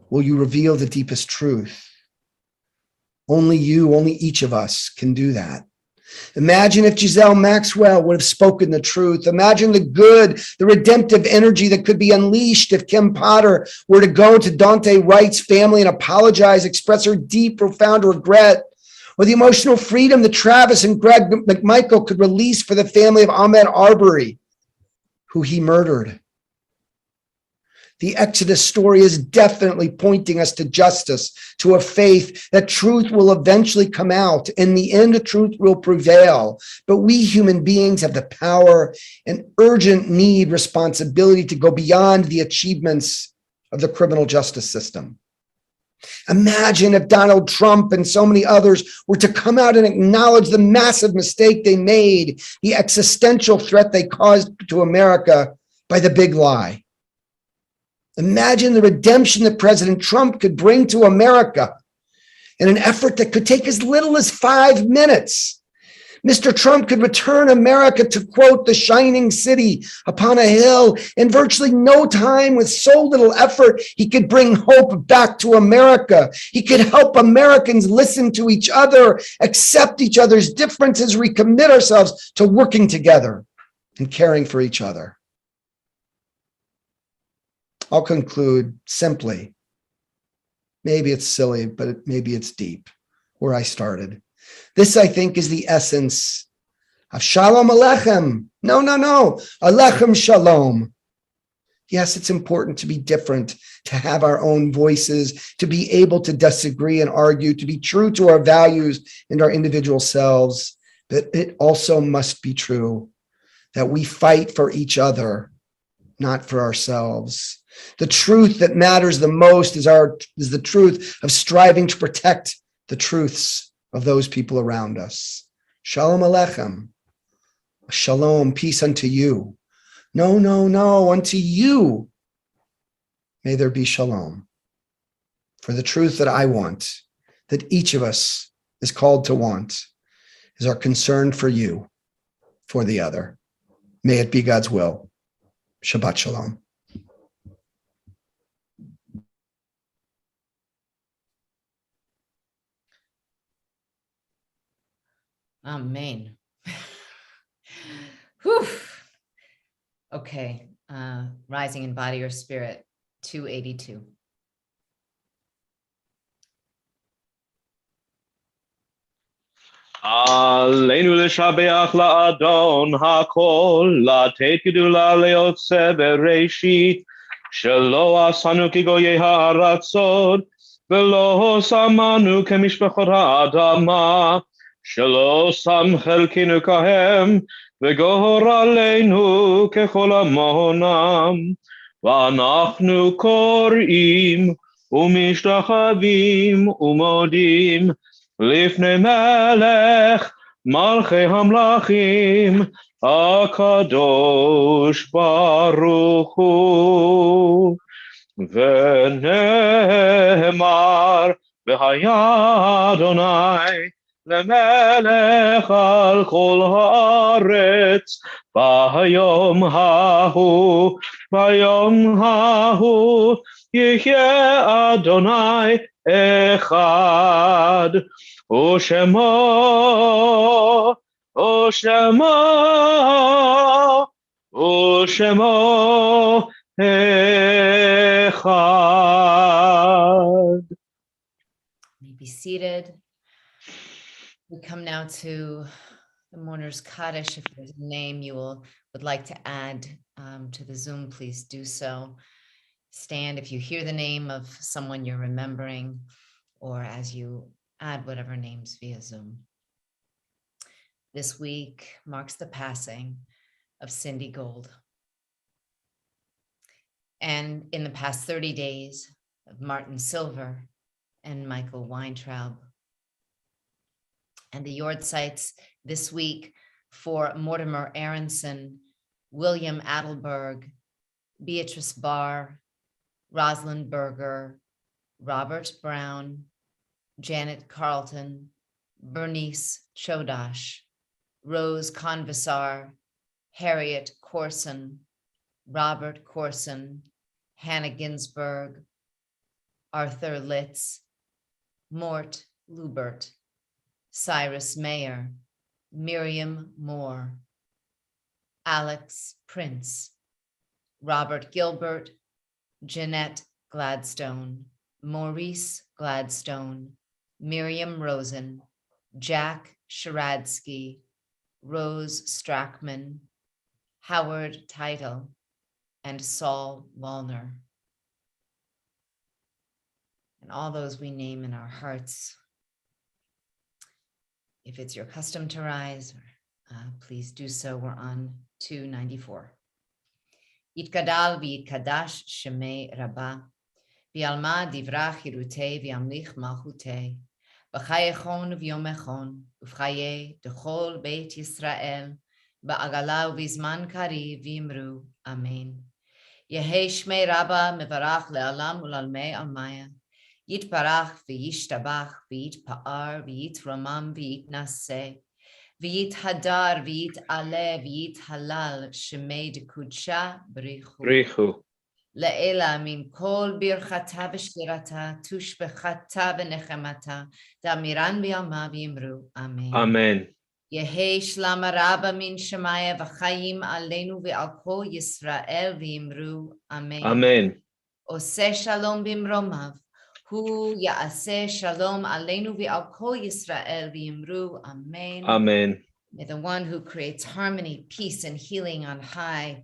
will you reveal the deepest truth? Only you, only each of us can do that. Imagine if Giselle Maxwell would have spoken the truth. Imagine the good, the redemptive energy that could be unleashed if Kim Potter were to go to Dante Wright's family and apologize, express her deep, profound regret, or the emotional freedom that Travis and Greg McMichael could release for the family of Ahmed Aubrey, who he murdered. The Exodus story is definitely pointing us to justice, to a faith that truth will eventually come out. In the end, the truth will prevail. But we human beings have the power and urgent need, responsibility to go beyond the achievements of the criminal justice system. Imagine if Donald Trump and so many others were to come out and acknowledge the massive mistake they made, the existential threat they caused to America by the big lie. Imagine the redemption that President Trump could bring to America in an effort that could take as little as 5 minutes. Mr. Trump could return America to, quote, the shining city upon a hill in virtually no time. With so little effort, he could bring hope back to America. He could help Americans listen to each other, accept each other's differences, recommit ourselves to working together and caring for each other. I'll conclude simply. Maybe it's silly, but maybe it's deep, where I started. This, I think, is the essence of Shalom Aleichem. No. Aleichem Shalom. Yes, it's important to be different, to have our own voices, to be able to disagree and argue, to be true to our values and our individual selves. But it also must be true that we fight for each other, not for ourselves. The truth that matters the most is the truth of striving to protect the truths of those people around us. Shalom Aleichem. Shalom, peace unto you. No, unto you. May there be shalom. For the truth that I want, that each of us is called to want, is our concern for you, for the other. May it be God's will. Shabbat shalom. Amen. Whew. Okay, rising in body or spirit, 282. עלינו לשבח לאדון הכל, לתת גדולה ליוצא בראשית, שלא עשנו כגויי הארצות, ולא שמנו כמשפחות האדמה, שלא שם חלקנו כהם, וגורלנו ככל המונם. ואנחנו קוראים ומשתחווים ומודים לפני מלך מלכי המלכים הקדוש ברוך הוא. ונאמר והיה אדוני למלך על כל הארץ ביום ההוא יחיה אדוני אחד ושמו אחד. Be seated. We come now to the mourner's Kaddish. If there's a name you would like to add to the Zoom, please do so. Stand if you hear the name of someone you're remembering, or as you add whatever names via Zoom. This week marks the passing of Cindy Gold. And in the past 30 days of Martin Silver and Michael Weintraub. And the yard sites this week for Mortimer Aronson, William Adelberg, Beatrice Barr, Rosalind Berger, Robert Brown, Janet Carlton, Bernice Chodash, Rose Convisar, Harriet Corson, Robert Corson, Hannah Ginsberg, Arthur Litz, Mort Lubert, Cyrus Mayer, Miriam Moore, Alex Prince, Robert Gilbert, Jeanette Gladstone, Maurice Gladstone, Miriam Rosen, Jack Sharadsky, Rose Strackman, Howard Title, and Saul Wallner. And all those we name in our hearts. If it's your custom to rise, please do so. We're on 294. Yitkadal v'yitkadash shemei rabba, v'yalma divra chirutei v'yamlich malchutei, v'chayechon v'yomechon, v'chaye dechol beit Yisrael, ba'agala v'izman kari v'imru, amen. Yehei shmei rabba mevarach le'alam u'lalmei almaya, Yitbarach v'yishtabach v'yitpa'ar v'yitramam v'yitnaseh v'yithadar v'yit'aleh v'yithalal shemei dekudsha b'richu le'ela min kol birchata v'shkirata tushbechata v'nechemata da'miran v'yalma v'yimru amen. Amen. Yehei shlama rabba min shemaya v'chayim aleinu v'al kol Yisrael v'yimru amen. Amen. Oseh shalom b'mromav Hu ya'aseh shalom aleinu v'al kol Yisrael v'yimru amen. Amen. May the one who creates harmony, peace, and healing on high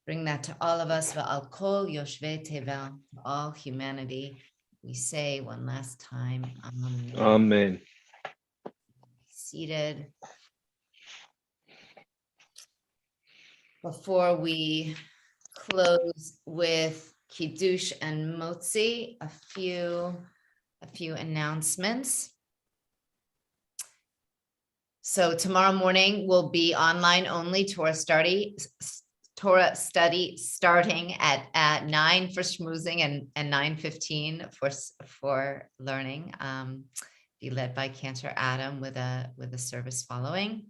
bring that to all of us. V'al kol yoshvei tevel, all humanity. We say one last time, amen. Amen. Seated. Before we close with Kiddush and Motzi, a few announcements. So tomorrow morning will be online only Torah study starting at 9 for schmoozing and 9:15 for learning. Be led by Cantor Adam with a service following.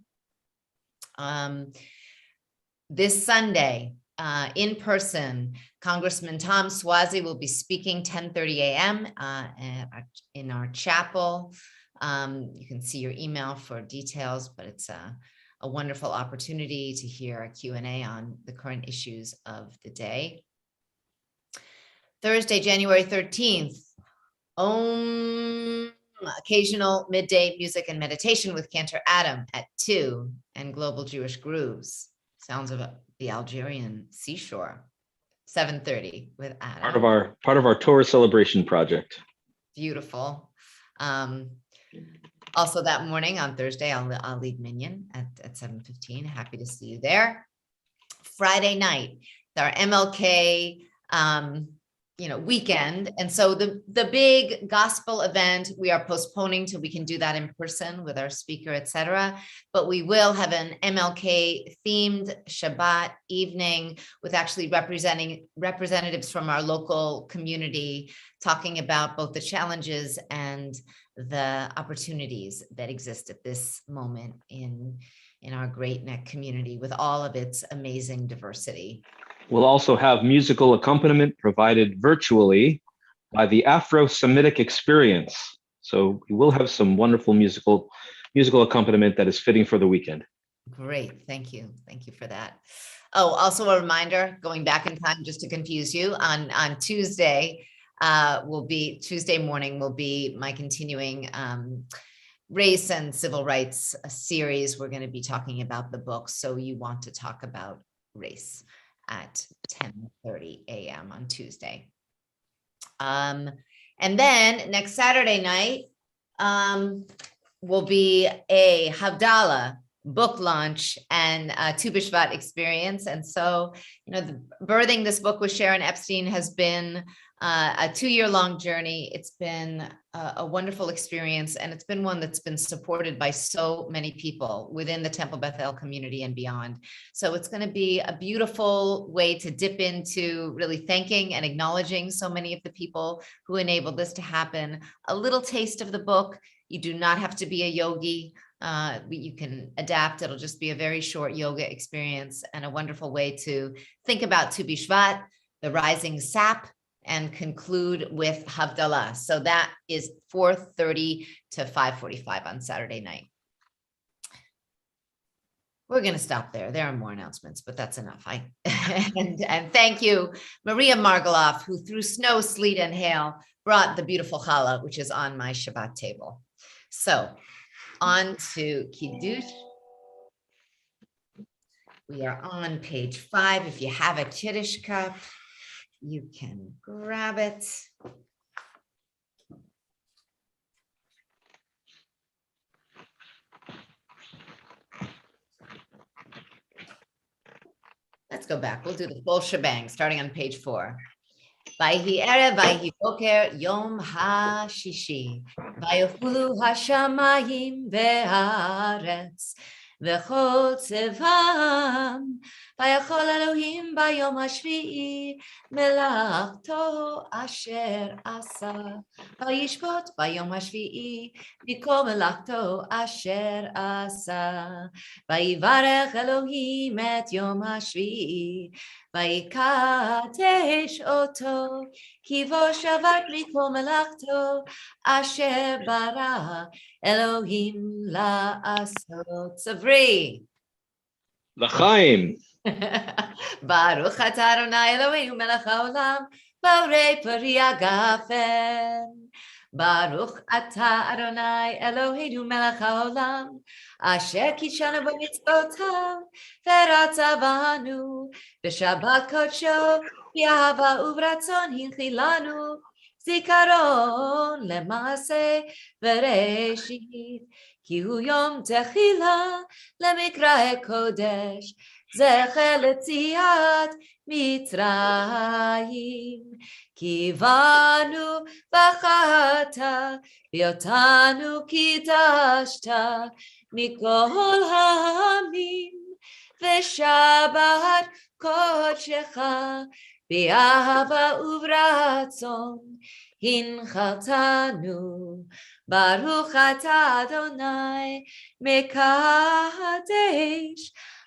This Sunday, in person, Congressman Tom Suozzi will be speaking 10:30 a.m. In our chapel. You can see your email for details, but it's a wonderful opportunity to hear a Q&A on the current issues of the day. Thursday, January 13th, occasional midday music and meditation with Cantor Adam at 2 and Global Jewish Grooves. Sounds of the Algerian seashore, 7:30 with Adam. Part of our Torah celebration project. Beautiful. Also that morning on Thursday, I'll lead Minyan at 7:15. Happy to see you there. Friday night, our MLK weekend. And so the big gospel event, we are postponing till we can do that in person with our speaker, etc. But we will have an MLK themed Shabbat evening with actually representatives from our local community talking about both the challenges and the opportunities that exist at this moment in our Great Neck community with all of its amazing diversity. We'll also have musical accompaniment provided virtually by the Afro-Semitic Experience. So we will have some wonderful musical accompaniment that is fitting for the weekend. Great, thank you. Thank you for that. Oh, also a reminder, going back in time just to confuse you, on Tuesday, Tuesday morning will be my continuing race and civil rights series. We're going to be talking about the book. So you want to talk about race at 10:30 a.m. on Tuesday. And then next Saturday night will be a Havdalah book launch and Tu B'Shvat experience. And so, birthing this book with Sharon Epstein has been a 2-year-long journey. It's been a wonderful experience, and it's been one that's been supported by so many people within the Temple Beth-El community and beyond. So it's going to be a beautiful way to dip into really thanking and acknowledging so many of the people who enabled this to happen. A little taste of the book. You do not have to be a yogi. You can adapt. It'll just be a very short yoga experience and a wonderful way to think about Tu B'Shvat, the rising sap, and conclude with Havdalah. So that is 4:30 to 5:45 on Saturday night. We're going to stop there. There are more announcements, but that's enough. And thank you, Maria Margoloff, who through snow, sleet, and hail brought the beautiful challah, which is on my Shabbat table. So on to Kiddush. We are on page 5. If you have a Kiddush cup, you can grab it. Let's go back. We'll do the full shebang, starting on page 4. Vayhi erev, vayhi boker, yom ha-shishi. Vayofulu hashamayim ve'aretz. V'chol tzevam. Vayachol Elohim bayom hashvi'i. Melachto asher asa. Vayishpot bayom hashvi'i. Mikol melachto asher asa. Vayivarech Elohim et yom hashvi'i. Vayikadesh oto, ki vo shavat mikol melachto, asher bara Elohim la'asot. Savri. L'chaim. Baruch atah Adonai Eloheinu melech haolam, Borei peri agafen. Baruch atah Adonai Eloheinu melech haolam, asher kishanu b'mitzvotav, v'ratza banu, b'shabbat kodsho, b'ahava uvratzon hinchilanu, zikaron lemase v'reshit, ki hu yom techila lemikra kodesh, zecher letziat Mitzrayim, kivanu v'chata, v'yotanu kidashta, mikol ha'amim, v'shabat kodshecha, b'ahava uvratzon, hinchaltanu, baruch atah Adonai, mekadesh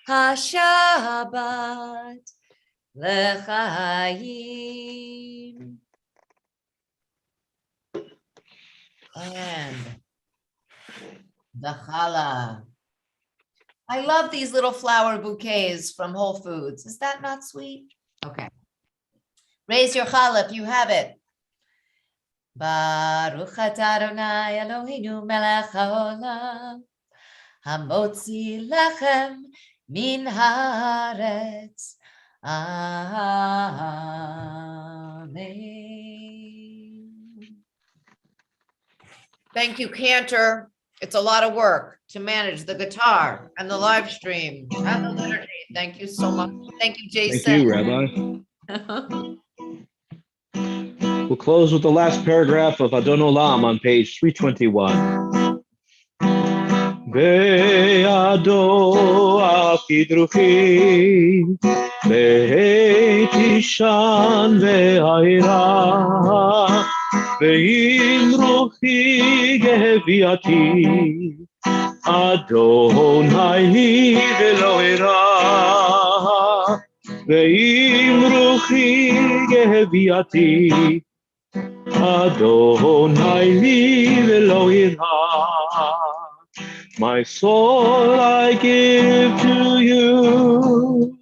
hashabat. L'chaim. And the challah. I love these little flower bouquets from Whole Foods. Is that not sweet? Okay. Raise your challah if you have it. Baruch atah Adonai Eloheinu melech haolam, hamotzi lechem min haaretz. Amen. Thank you, Cantor. It's a lot of work to manage the guitar and the live stream and the liturgy. Thank you so much. Thank you, Thank Jason. you, Rabbi. We'll close with the last paragraph of Adon Olam on page 321. Be'ado akidruchi, be'tishan ve'ayra, ve'imruchi geviati, Adonai li ve'lo ira, ve'imruchi geviati, Adonai li ve'lo ira. My soul I give to you,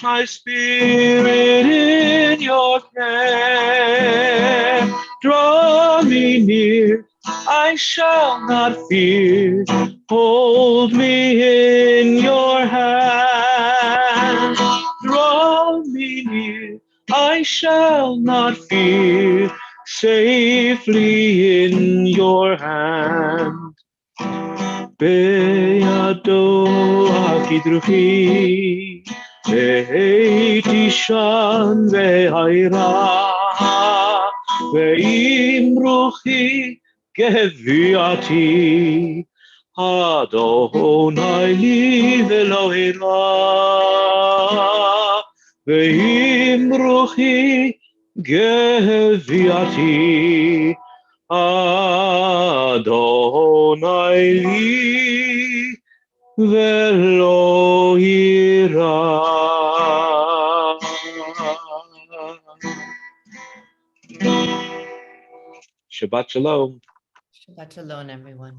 my spirit in your care. Draw me near, I shall not fear. Hold me in your hand. Draw me near, I shall not fear. Safely in your hand. Be'ado akidruchi, be'tishan ve'ayra, ve'imruchi geviati, Adonai li ve'lo ira, ve'imruchi geviati, Adonai li ve'lo ira. Shabbat shalom. Shabbat shalom, everyone.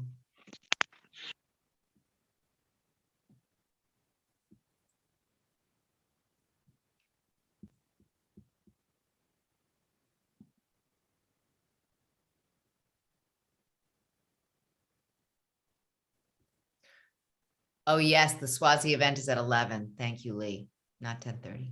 Oh, yes, the Swazi event is at 11. Thank you, Lee. Not 10:30.